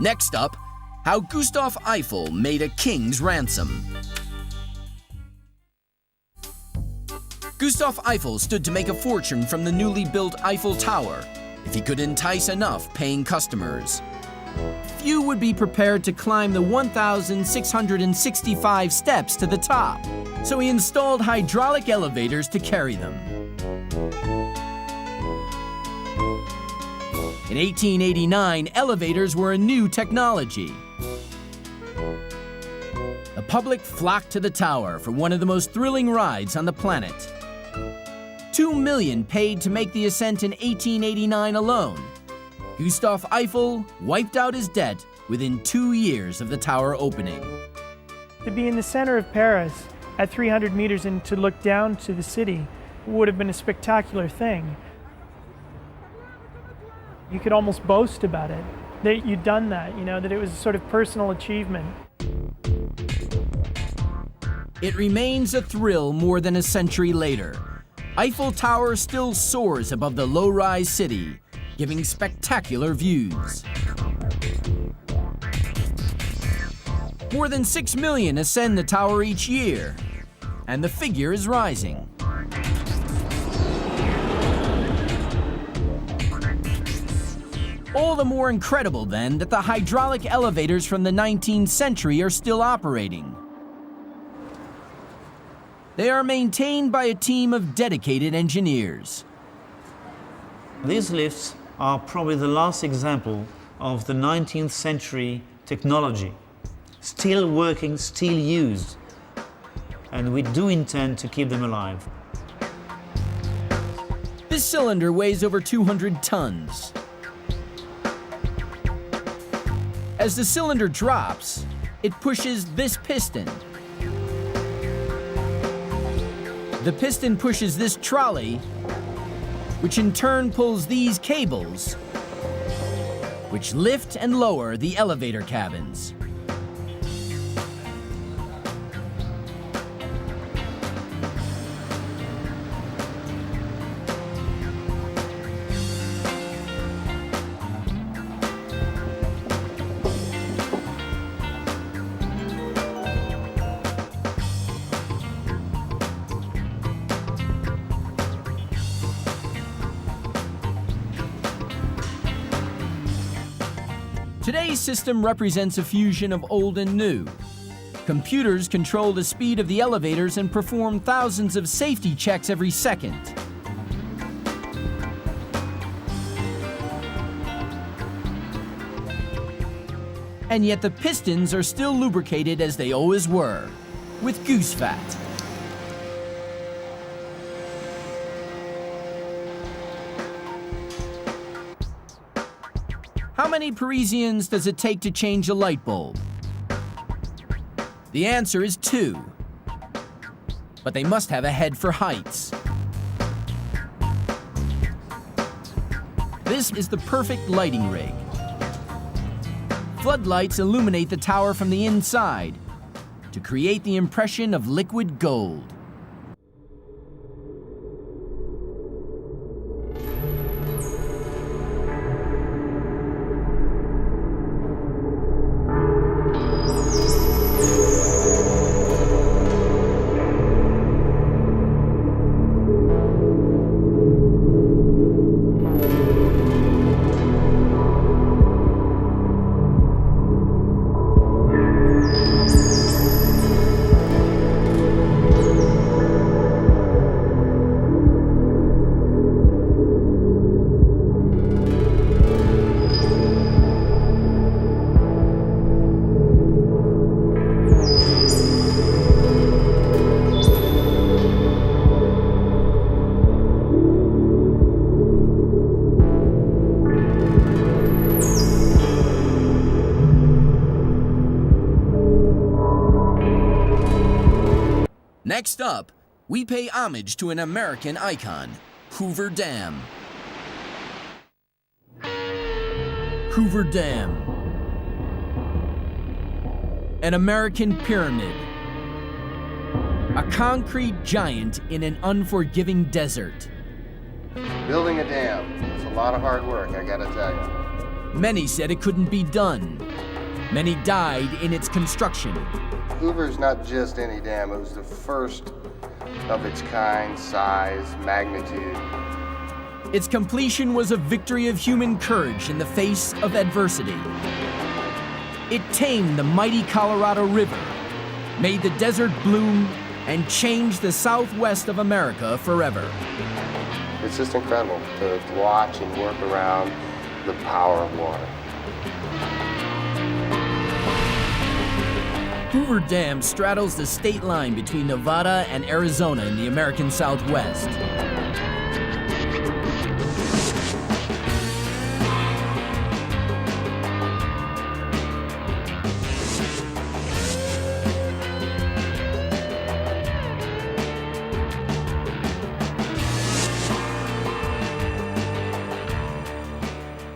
Next up, how Gustave Eiffel made a king's ransom. Gustave Eiffel stood to make a fortune from the newly built Eiffel Tower if he could entice enough paying customers. Few would be prepared to climb the 1,665 steps to the top, so he installed hydraulic elevators to carry them. In 1889, elevators were a new technology. The public flocked to the tower for one of the most thrilling rides on the planet. 2 million paid to make the ascent in 1889 alone. Gustave Eiffel wiped out his debt within 2 years of the tower opening. To be in the center of Paris at 300 meters and to look down to the city would have been a spectacular thing. You could almost boast about it, that you'd done that, you know, that it was a sort of personal achievement. It remains a thrill more than a century later. Eiffel Tower still soars above the low-rise city, giving spectacular views. More than 6 million ascend the tower each year, and the figure is rising. All the more incredible, then, that the hydraulic elevators from the 19th century are still operating. They are maintained by a team of dedicated engineers. These lifts are probably the last example of the 19th century technology. Still working, still used. and we do intend to keep them alive. This cylinder weighs over 200 tons. As the cylinder drops, it pushes this piston. The piston pushes this trolley, which in turn pulls these cables, which lift and lower the elevator cabins. Today's system represents a fusion of old and new. Computers control the speed of the elevators and perform thousands of safety checks every second. And yet the pistons are still lubricated as they always were, with goose fat. How many Parisians does it take to change a light bulb? The answer is 2. But they must have a head for heights. This is the perfect lighting rig. Floodlights illuminate the tower from the inside to create the impression of liquid gold. Next up, we pay homage to an American icon, Hoover Dam. Hoover Dam. An American pyramid. A concrete giant in an unforgiving desert. Building a dam, it's a lot of hard work, I gotta tell you. Many said it couldn't be done. Many died in its construction. Hoover's not just any dam, it was the first of its kind, size, magnitude. Its completion was a victory of human courage in the face of adversity. It tamed the mighty Colorado River, made the desert bloom, and changed the southwest of America forever. It's just incredible to watch and work around the power of water. Hoover Dam straddles the state line between Nevada and Arizona in the American Southwest.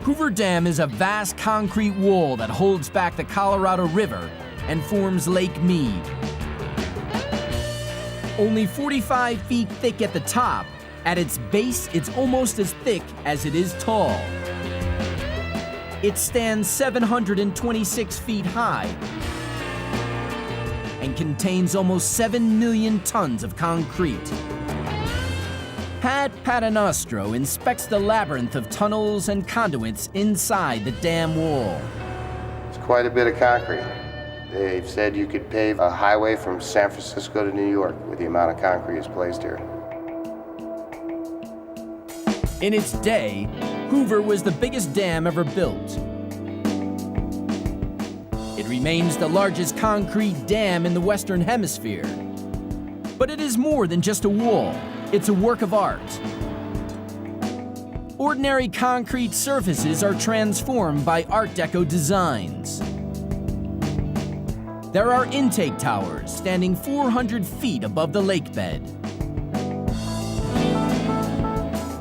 Hoover Dam is a vast concrete wall that holds back the Colorado River and forms Lake Mead. Only 45 feet thick at the top, at its base it's almost as thick as it is tall. It stands 726 feet high and contains almost 7 million tons of concrete. Pat Paternostro inspects the labyrinth of tunnels and conduits inside the dam wall. It's quite a bit of concrete. They've said you could pave a highway from San Francisco to New York with the amount of concrete is placed here. In its day, Hoover was the biggest dam ever built. It remains the largest concrete dam in the Western Hemisphere, But it is more than just a wall. It's a work of art. Ordinary concrete surfaces are transformed by Art Deco designs. There are intake towers standing 400 feet above the lake bed.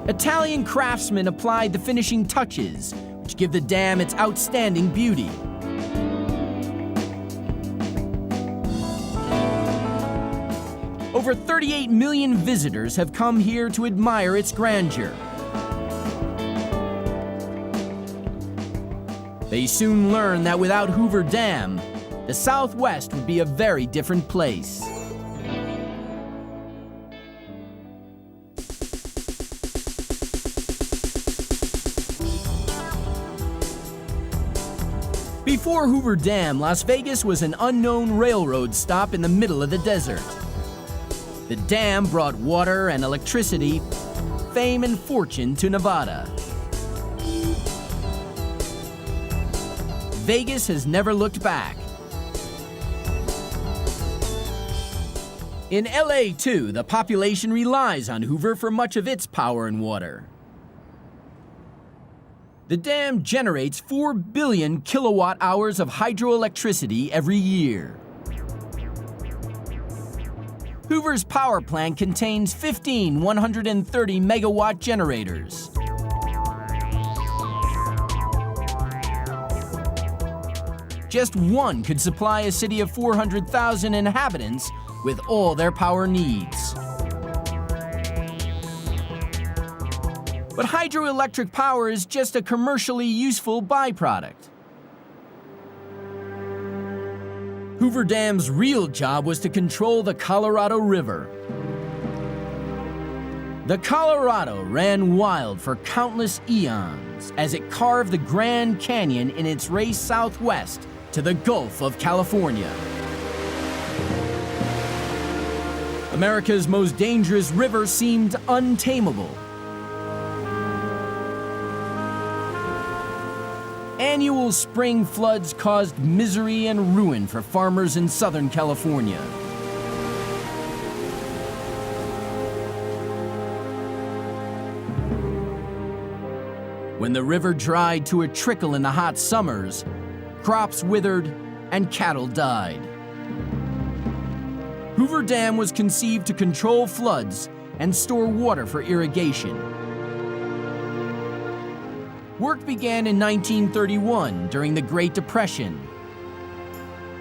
Italian craftsmen applied the finishing touches, which give the dam its outstanding beauty. Over 38 million visitors have come here to admire its grandeur. They soon learned that without Hoover Dam, the Southwest would be a very different place. Before Hoover Dam, Las Vegas was an unknown railroad stop in the middle of the desert. The dam brought water and electricity, fame and fortune to Nevada. Vegas has never looked back. In LA, too, the population relies on Hoover for much of its power and water. The dam generates 4 billion kilowatt hours of hydroelectricity every year. Hoover's power plant contains 15 130 megawatt generators. Just one could supply a city of 400,000 inhabitants with all their power needs. But hydroelectric power is just a commercially useful byproduct. Hoover Dam's real job was to control the Colorado River. The Colorado ran wild for countless eons as it carved the Grand Canyon in its race southwest to the Gulf of California. America's most dangerous river seemed untamable. Annual spring floods caused misery and ruin for farmers in Southern California. When the river dried to a trickle in the hot summers, crops withered and cattle died. Hoover Dam was conceived to control floods and store water for irrigation. Work began in 1931 during the Great Depression.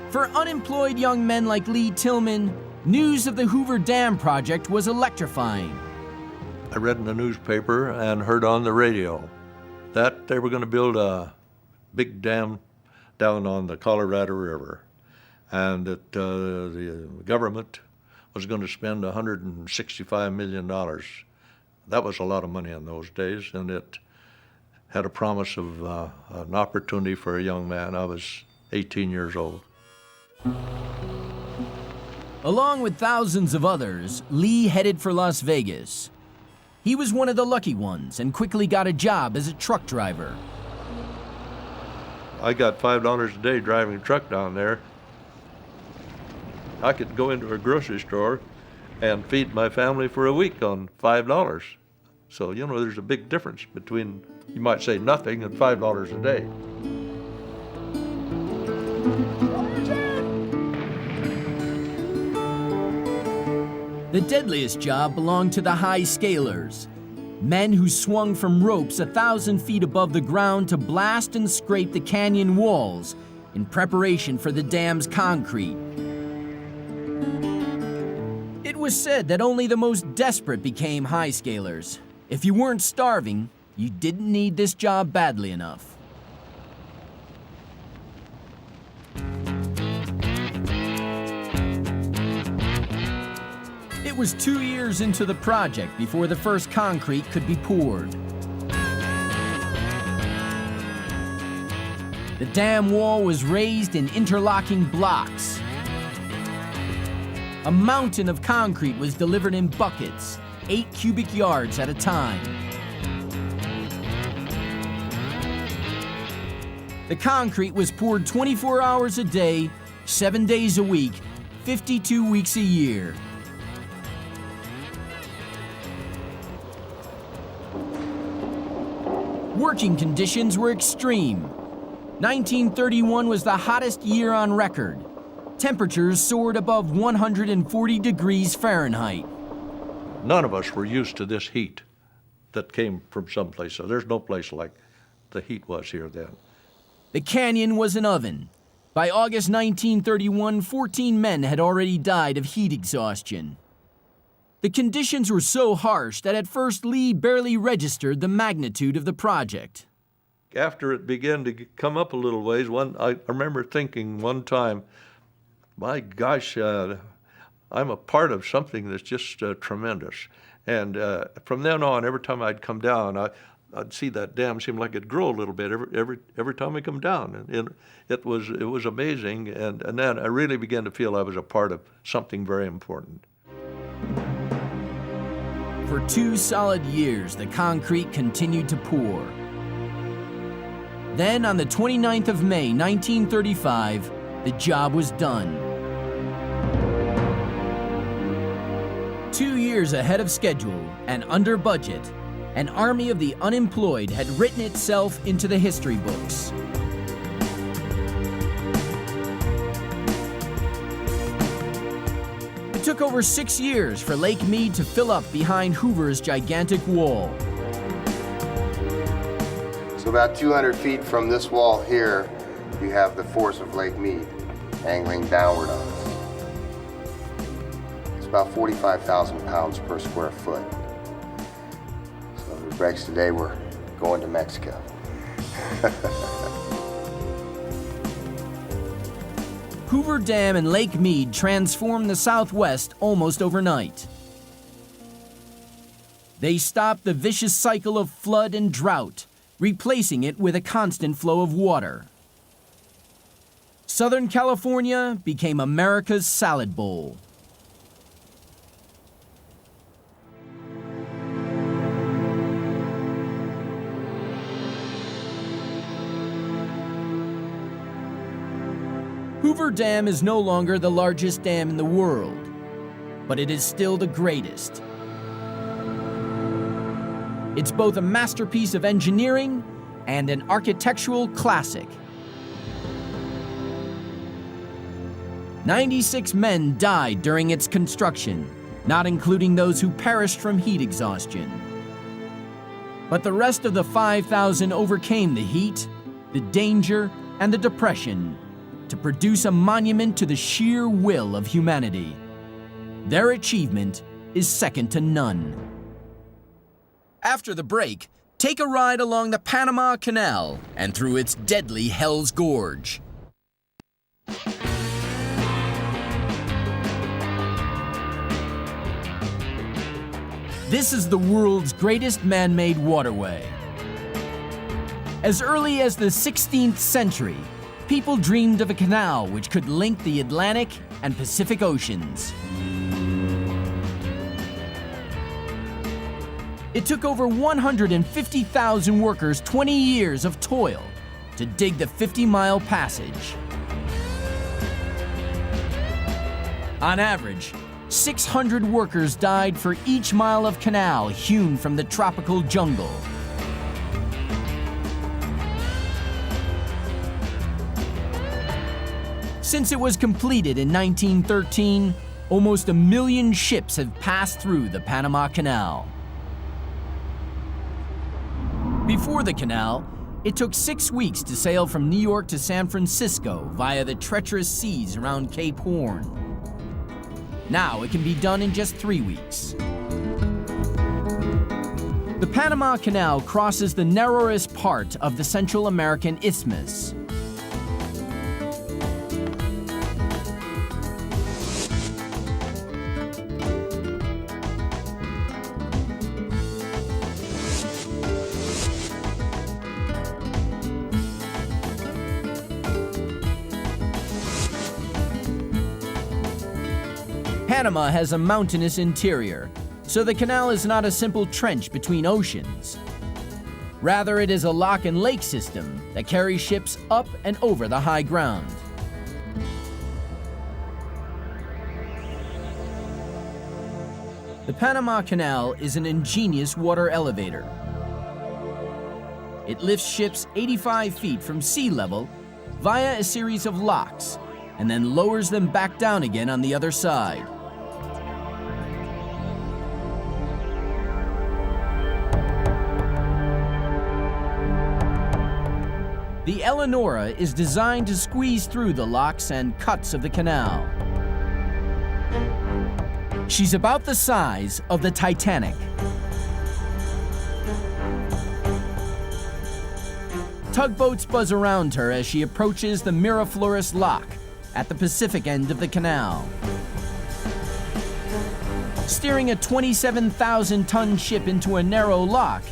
For unemployed young men like Lee Tillman, news of the Hoover Dam project was electrifying. I read in the newspaper and heard on the radio that they were going to build a big dam down on the Colorado River, and that the government was going to spend $165 million. That was a lot of money in those days, and it had a promise of an opportunity for a young man. I was 18 years old. Along with thousands of others, Lee headed for Las Vegas. He was one of the lucky ones and quickly got a job as a truck driver. I got $5 a day driving a truck down there. I could go into a grocery store and feed my family for a week on $5. So, you know, there's a big difference between, you might say, nothing and $5 a day. The deadliest job belonged to the high scalers, men who swung from ropes 1,000 feet above the ground to blast and scrape the canyon walls in preparation for the dam's concrete. It was said that only the most desperate became high scalers. If you weren't starving, you didn't need this job badly enough. It was 2 years into the project before the first concrete could be poured. The dam wall was raised in interlocking blocks. A mountain of concrete was delivered in buckets, 8 cubic yards at a time. The concrete was poured 24 hours a day, 7 days a week, 52 weeks a year. Working conditions were extreme. 1931 was the hottest year on record. Temperatures soared above 140 degrees Fahrenheit. None of us were used to this heat that came from someplace. So there's no place like the heat was here then. The canyon was an oven. By August 1931, 14 men had already died of heat exhaustion. The conditions were so harsh that at first Lee barely registered the magnitude of the project. After it began to come up a little ways, I remember thinking one time, my gosh, I'm a part of something that's just tremendous. And from then on, every time I'd come down, I'd see that dam seem like it'd grow a little bit every time I come down. And it was amazing. And then I really began to feel I was a part of something very important. For 2 solid years, the concrete continued to pour. Then, on the 29th of May, 1935, the job was done. 2 years ahead of schedule and under budget, an army of the unemployed had written itself into the history books. It took over 6 years for Lake Mead to fill up behind Hoover's gigantic wall. So about 200 feet from this wall here, you have the force of Lake Mead angling downward on us. It's about 45,000 pounds per square foot. So if it breaks today, we're going to Mexico. Hoover Dam and Lake Mead transformed the Southwest almost overnight. They stopped the vicious cycle of flood and drought, replacing it with a constant flow of water. Southern California became America's salad bowl. Hoover Dam is no longer the largest dam in the world, but it is still the greatest. It's both a masterpiece of engineering and an architectural classic. 96 men died during its construction, not including those who perished from heat exhaustion. But the rest of the 5,000 overcame the heat, the danger, and the depression to produce a monument to the sheer will of humanity. Their achievement is second to none. After the break, take a ride along the Panama Canal and through its deadly Hell's Gorge. This is the world's greatest man-made waterway. As early as the 16th century, people dreamed of a canal which could link the Atlantic and Pacific Oceans. It took over 150,000 workers 20 years of toil to dig the 50-mile passage. On average, 600 workers died for each mile of canal hewn from the tropical jungle. Since it was completed in 1913, almost 1 million ships have passed through the Panama Canal. Before the canal, it took 6 weeks to sail from New York to San Francisco via the treacherous seas around Cape Horn. Now it can be done in just 3 weeks. The Panama Canal crosses the narrowest part of the Central American Isthmus. Panama has a mountainous interior, so the canal is not a simple trench between oceans. Rather, it is a lock and lake system that carries ships up and over the high ground. The Panama Canal is an ingenious water elevator. It lifts ships 85 feet from sea level via a series of locks and then lowers them back down again on the other side. The Eleonora is designed to squeeze through the locks and cuts of the canal. She's about the size of the Titanic. Tugboats buzz around her as she approaches the Miraflores Lock at the Pacific end of the canal. Steering a 27,000-ton ship into a narrow lock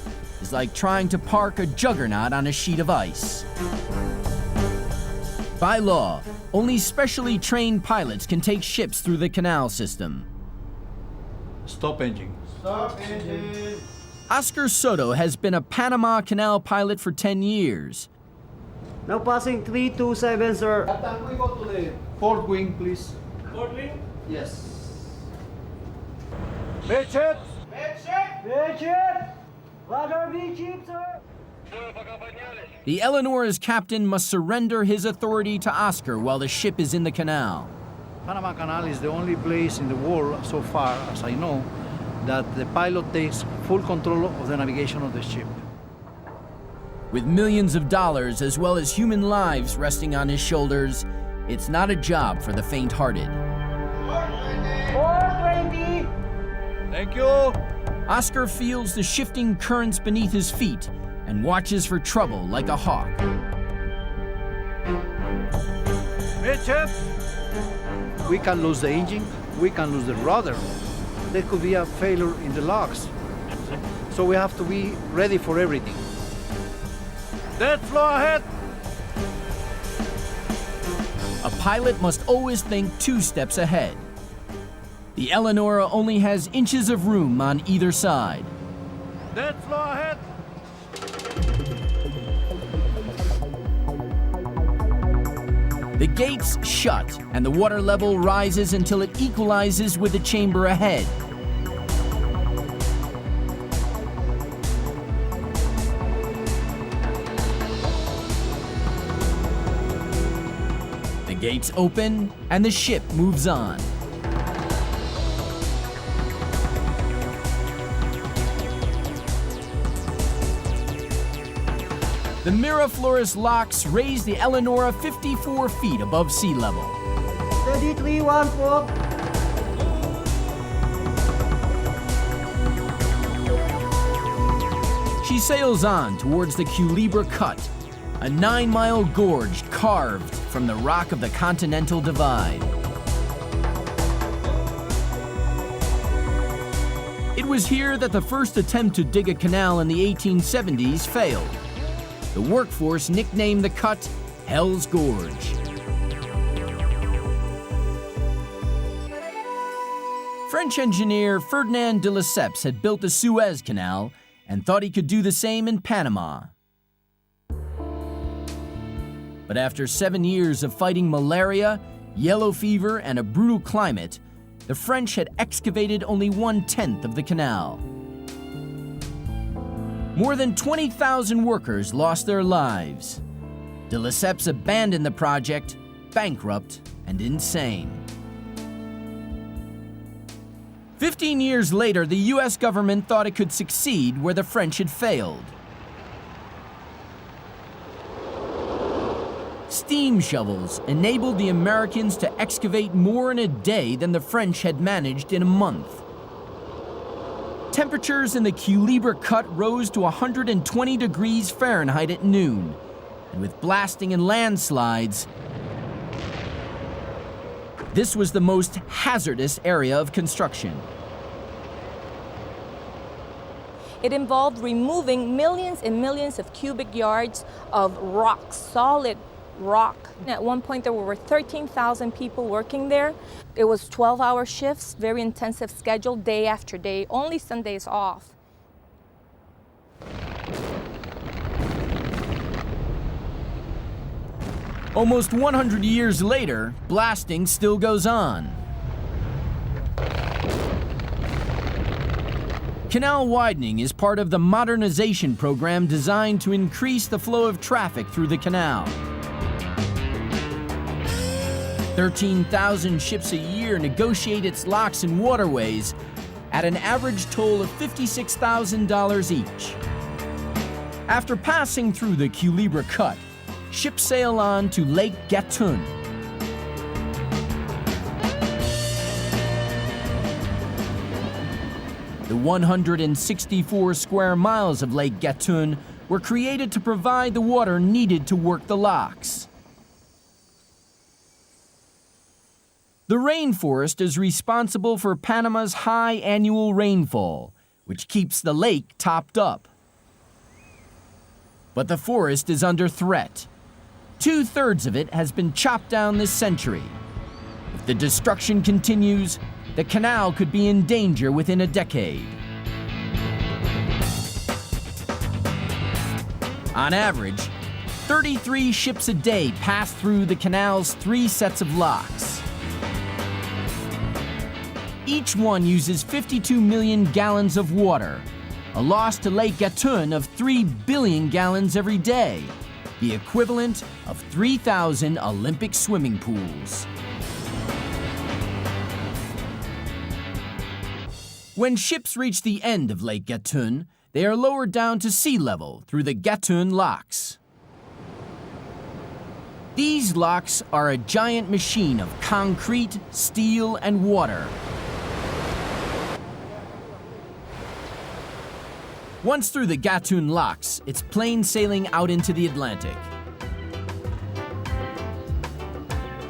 is like trying to park a juggernaut on a sheet of ice. By law, only specially trained pilots can take ships through the canal system. Stop engine. Stop engine. Oscar Soto has been a Panama Canal pilot for 10 years. Now passing 327, sir. Captain, we go to the port wing, please. Port wing? Yes. Midship! Midship! Midship! Ladder midship, sir! The Eleonora's captain must surrender his authority to Oscar while the ship is in the canal. Panama Canal is the only place in the world, so far as I know, that the pilot takes full control of the navigation of the ship. With millions of dollars as well as human lives resting on his shoulders, it's not a job for the faint-hearted. 420! Thank you! Oscar feels the shifting currents beneath his feet and watches for trouble like a hawk. Midship! We can lose the engine, we can lose the rudder. There could be a failure in the locks. So we have to be ready for everything. Dead flow ahead! A pilot must always think 2 steps ahead. The Eleonora only has inches of room on either side. Dead flow ahead! The gates shut and the water level rises until it equalizes with the chamber ahead. The gates open and the ship moves on. The Miraflores locks raise the Eleonora 54 feet above sea level. 3314. She sails on towards the Culebra Cut, a 9-mile gorge carved from the rock of the Continental Divide. It was here that the first attempt to dig a canal in the 1870s failed. The workforce nicknamed the cut Hell's Gorge. French engineer Ferdinand de Lesseps had built the Suez Canal and thought he could do the same in Panama. But after 7 years of fighting malaria, yellow fever, and a brutal climate, the French had excavated only 1/10 of the canal. More than 20,000 workers lost their lives. De Lesseps abandoned the project, bankrupt and insane. 15 years later, the US government thought it could succeed where the French had failed. Steam shovels enabled the Americans to excavate more in a day than the French had managed in a month. Temperatures in the Culebra Cut rose to 120 degrees Fahrenheit at noon, and with blasting and landslides, this was the most hazardous area of construction. It involved removing millions and millions of cubic yards of rock, solid rock. At one point, there were over 13,000 people working there. It was 12-hour shifts, very intensive schedule, day after day, only Sundays off. Almost 100 years later, blasting still goes on. Canal widening is part of the modernization program designed to increase the flow of traffic through the canal. 13,000 ships a year negotiate its locks and waterways at an average toll of $56,000 each. After passing through the Culebra Cut, ships sail on to Lake Gatun. The 164 square miles of Lake Gatun were created to provide the water needed to work the locks. The rainforest is responsible for Panama's high annual rainfall, which keeps the lake topped up. But the forest is under threat. 2/3 of it has been chopped down this century. If the destruction continues, the canal could be in danger within a decade. On average, 33 ships a day pass through the canal's 3 sets of locks. Each one uses 52 million gallons of water, a loss to Lake Gatun of 3 billion gallons every day, the equivalent of 3,000 Olympic swimming pools. When ships reach the end of Lake Gatun, they are lowered down to sea level through the Gatun locks. These locks are a giant machine of concrete, steel, and water. Once through the Gatun locks, it's plain sailing out into the Atlantic.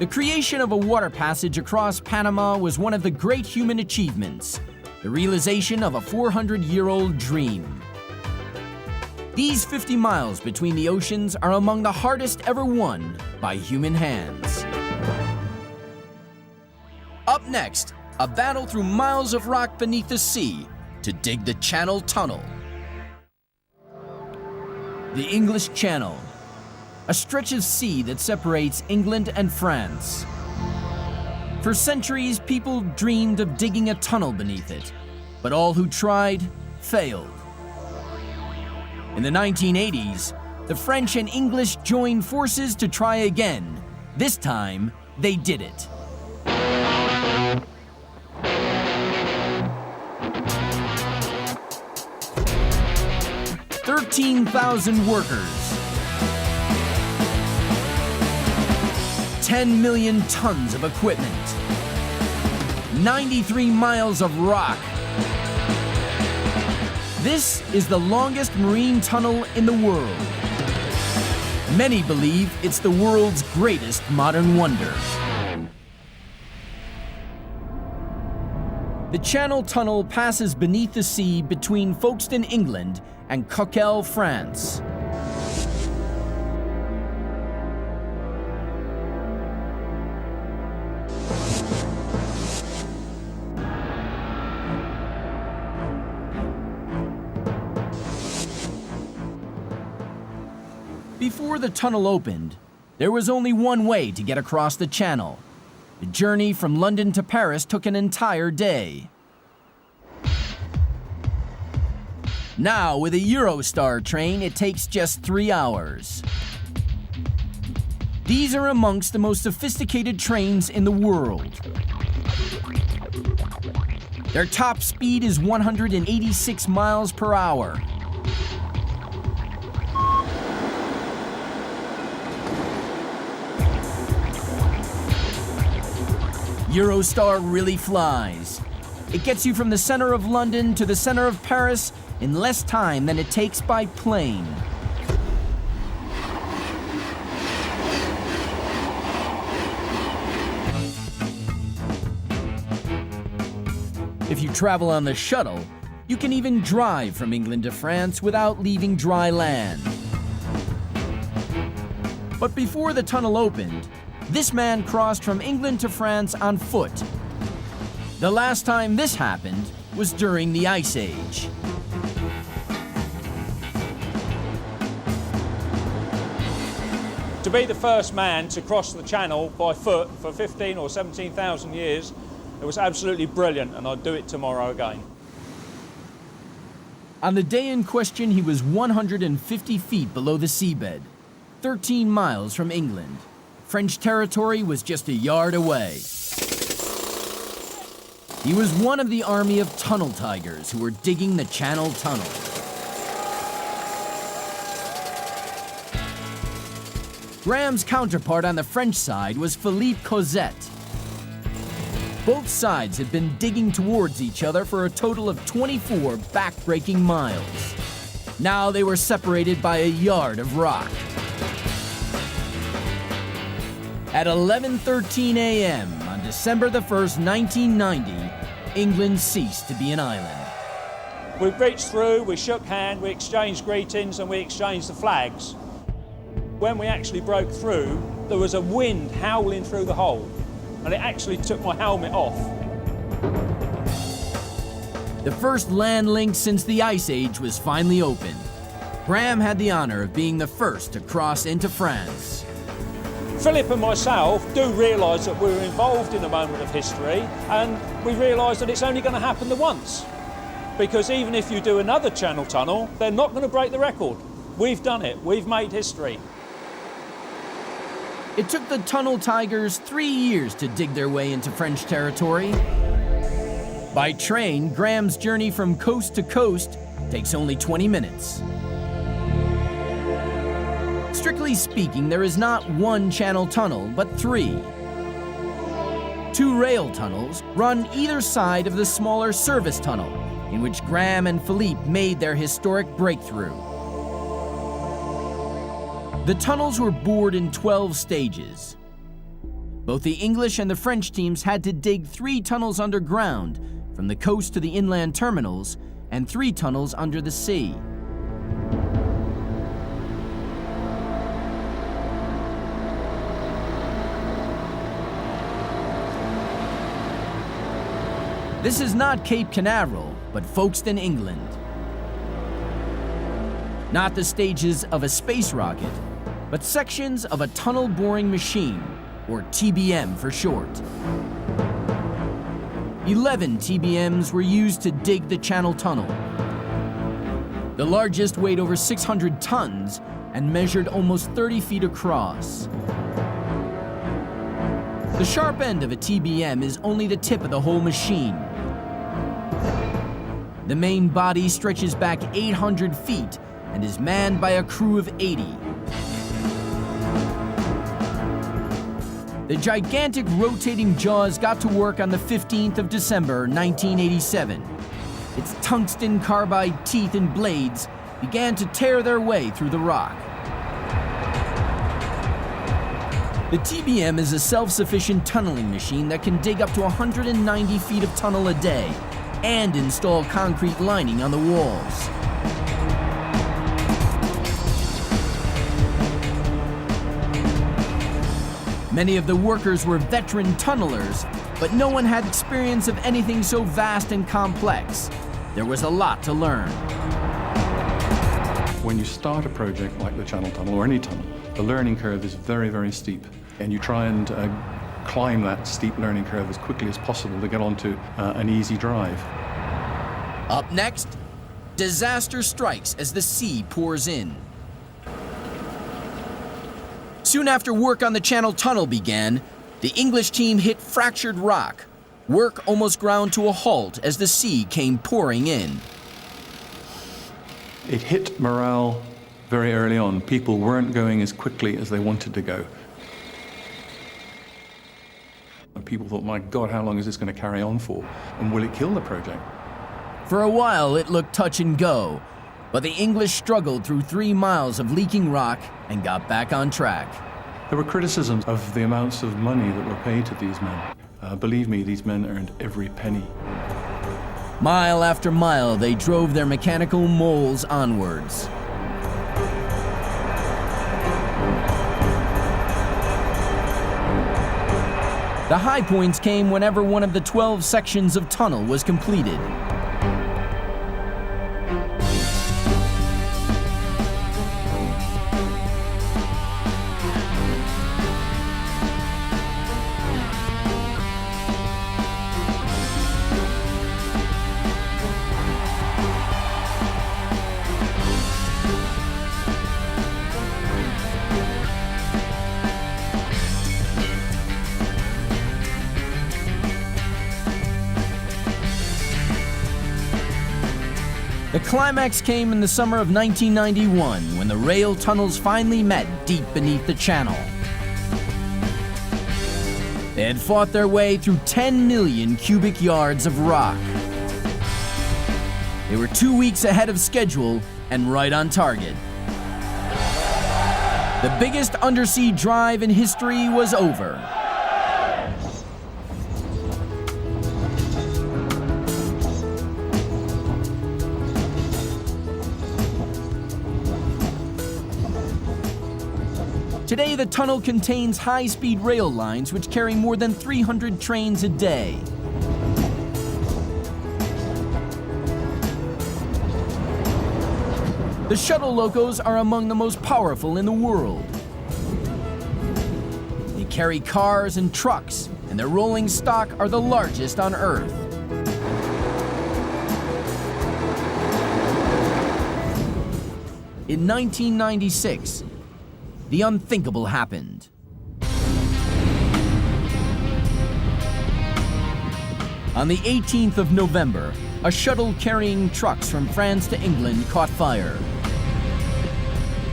The creation of a water passage across Panama was one of the great human achievements, the realization of a 400-year-old dream. These 50 miles between the oceans are among the hardest ever won by human hands. Up next, a battle through miles of rock beneath the sea to dig the Channel Tunnel. The English Channel, a stretch of sea that separates England and France. For centuries, people dreamed of digging a tunnel beneath it, but all who tried failed. In the 1980s, the French and English joined forces to try again. This time, they did it. 13,000 workers, 10 million tons of equipment, 93 miles of rock. This is the longest marine tunnel in the world. Many believe it's the world's greatest modern wonder. The Channel Tunnel passes beneath the sea between Folkestone, England, and Coquelles, France. Before the tunnel opened, there was only one way to get across the channel. The journey from London to Paris took an entire day. Now, with a Eurostar train, it takes just 3 hours. These are amongst the most sophisticated trains in the world. Their top speed is 186 miles per hour. Eurostar really flies. It gets you from the center of London to the center of Paris in less time than it takes by plane. If you travel on the shuttle, you can even drive from England to France without leaving dry land. But before the tunnel opened, this man crossed from England to France on foot. The last time this happened was during the Ice Age. To be the first man to cross the channel by foot for 15 or 17,000 years, it was absolutely brilliant, and I'd do it tomorrow again. On the day in question, he was 150 feet below the seabed, 13 miles from England. French territory was just a yard away. He was one of the army of tunnel tigers who were digging the Channel Tunnel. Graham's counterpart on the French side was Philippe Cosette. Both sides had been digging towards each other for a total of 24 back-breaking miles. Now they were separated by a yard of rock. At 11:13 a.m. on December the 1st, 1990, England ceased to be an island. We reached through, we shook hands, we exchanged greetings, and we exchanged the flags. When we actually broke through, there was a wind howling through the hole, and it actually took my helmet off. The first land link since the Ice Age was finally open. Graham had the honor of being the first to cross into France. Philip and myself do realise that we were involved in a moment of history, and we realise that it's only going to happen the once. Because even if you do another Channel Tunnel, they're not going to break the record. We've done it. We've made history. It took the Tunnel Tigers 3 years to dig their way into French territory. By train, Graham's journey from coast to coast takes only 20 minutes. Strictly speaking, there is not one Channel Tunnel, but 3. 2 rail tunnels run either side of the smaller service tunnel, in which Graham and Philippe made their historic breakthrough. The tunnels were bored in 12 stages. Both the English and the French teams had to dig 3 tunnels underground, from the coast to the inland terminals, and 3 tunnels under the sea. This is not Cape Canaveral, but Folkestone, England. Not the stages of a space rocket, but sections of a tunnel boring machine, or TBM for short. 11 TBMs were used to dig the Channel Tunnel. The largest weighed over 600 tons and measured almost 30 feet across. The sharp end of a TBM is only the tip of the whole machine. The main body stretches back 800 feet and is manned by a crew of 80. The gigantic rotating jaws got to work on the 15th of December, 1987. Its tungsten carbide teeth and blades began to tear their way through the rock. The TBM is a self-sufficient tunneling machine that can dig up to 190 feet of tunnel a day and install concrete lining on the walls. Many of the workers were veteran tunnelers, but no one had experience of anything so vast and complex. There was a lot to learn. When you start a project like the Channel Tunnel or any tunnel, the learning curve is very, very steep. And you try and climb that steep learning curve as quickly as possible to get onto an easy drive. Up next, disaster strikes as the sea pours in. Soon after work on the Channel Tunnel began, the English team hit fractured rock. Work almost ground to a halt as the sea came pouring in. It hit morale very early on. People weren't going as quickly as they wanted to go. And people thought, my God, how long is this going to carry on for? And will it kill the project? For a while, it looked touch and go, but the English struggled through 3 miles of leaking rock and got back on track. There were criticisms of the amounts of money that were paid to these men. Believe me, these men earned every penny. Mile after mile, they drove their mechanical moles onwards. The high points came whenever one of the 12 sections of tunnel was completed. The climax came in the summer of 1991 when the rail tunnels finally met deep beneath the channel. They had fought their way through 10 million cubic yards of rock. They were 2 weeks ahead of schedule and right on target. The biggest undersea drive in history was over. Today, the tunnel contains high-speed rail lines which carry more than 300 trains a day. The shuttle locos are among the most powerful in the world. They carry cars and trucks, and their rolling stock are the largest on Earth. In 1996, the unthinkable happened. On the 18th of November, a shuttle carrying trucks from France to England caught fire.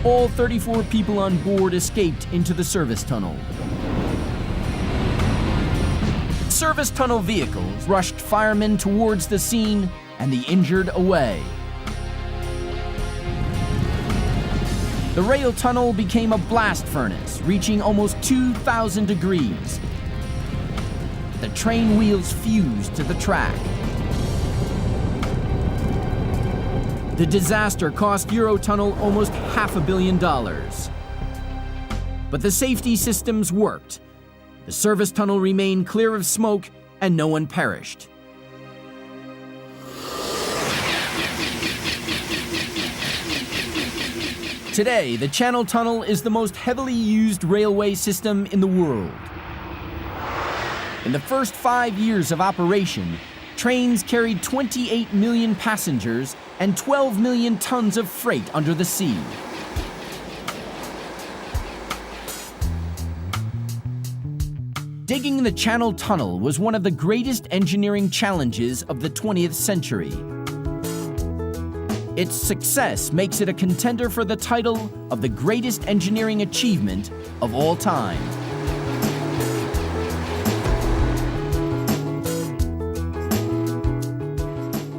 All 34 people on board escaped into the service tunnel. Service tunnel vehicles rushed firemen towards the scene and the injured away. The rail tunnel became a blast furnace, reaching almost 2,000 degrees. The train wheels fused to the track. The disaster cost Eurotunnel almost $500 million. But the safety systems worked. The service tunnel remained clear of smoke and no one perished. Today, the Channel Tunnel is the most heavily used railway system in the world. In the first 5 years of operation, trains carried 28 million passengers and 12 million tons of freight under the sea. Digging the Channel Tunnel was one of the greatest engineering challenges of the 20th century. Its success makes it a contender for the title of the greatest engineering achievement of all time.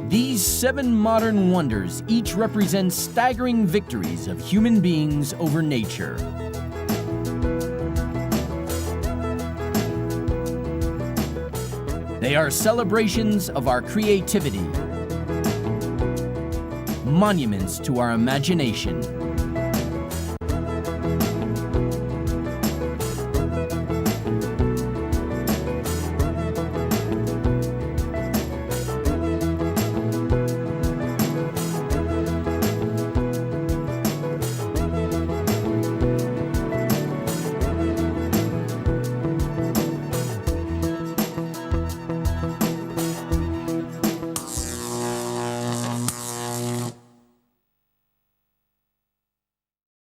These 7 modern wonders each represent staggering victories of human beings over nature. They are celebrations of our creativity, monuments to our imagination.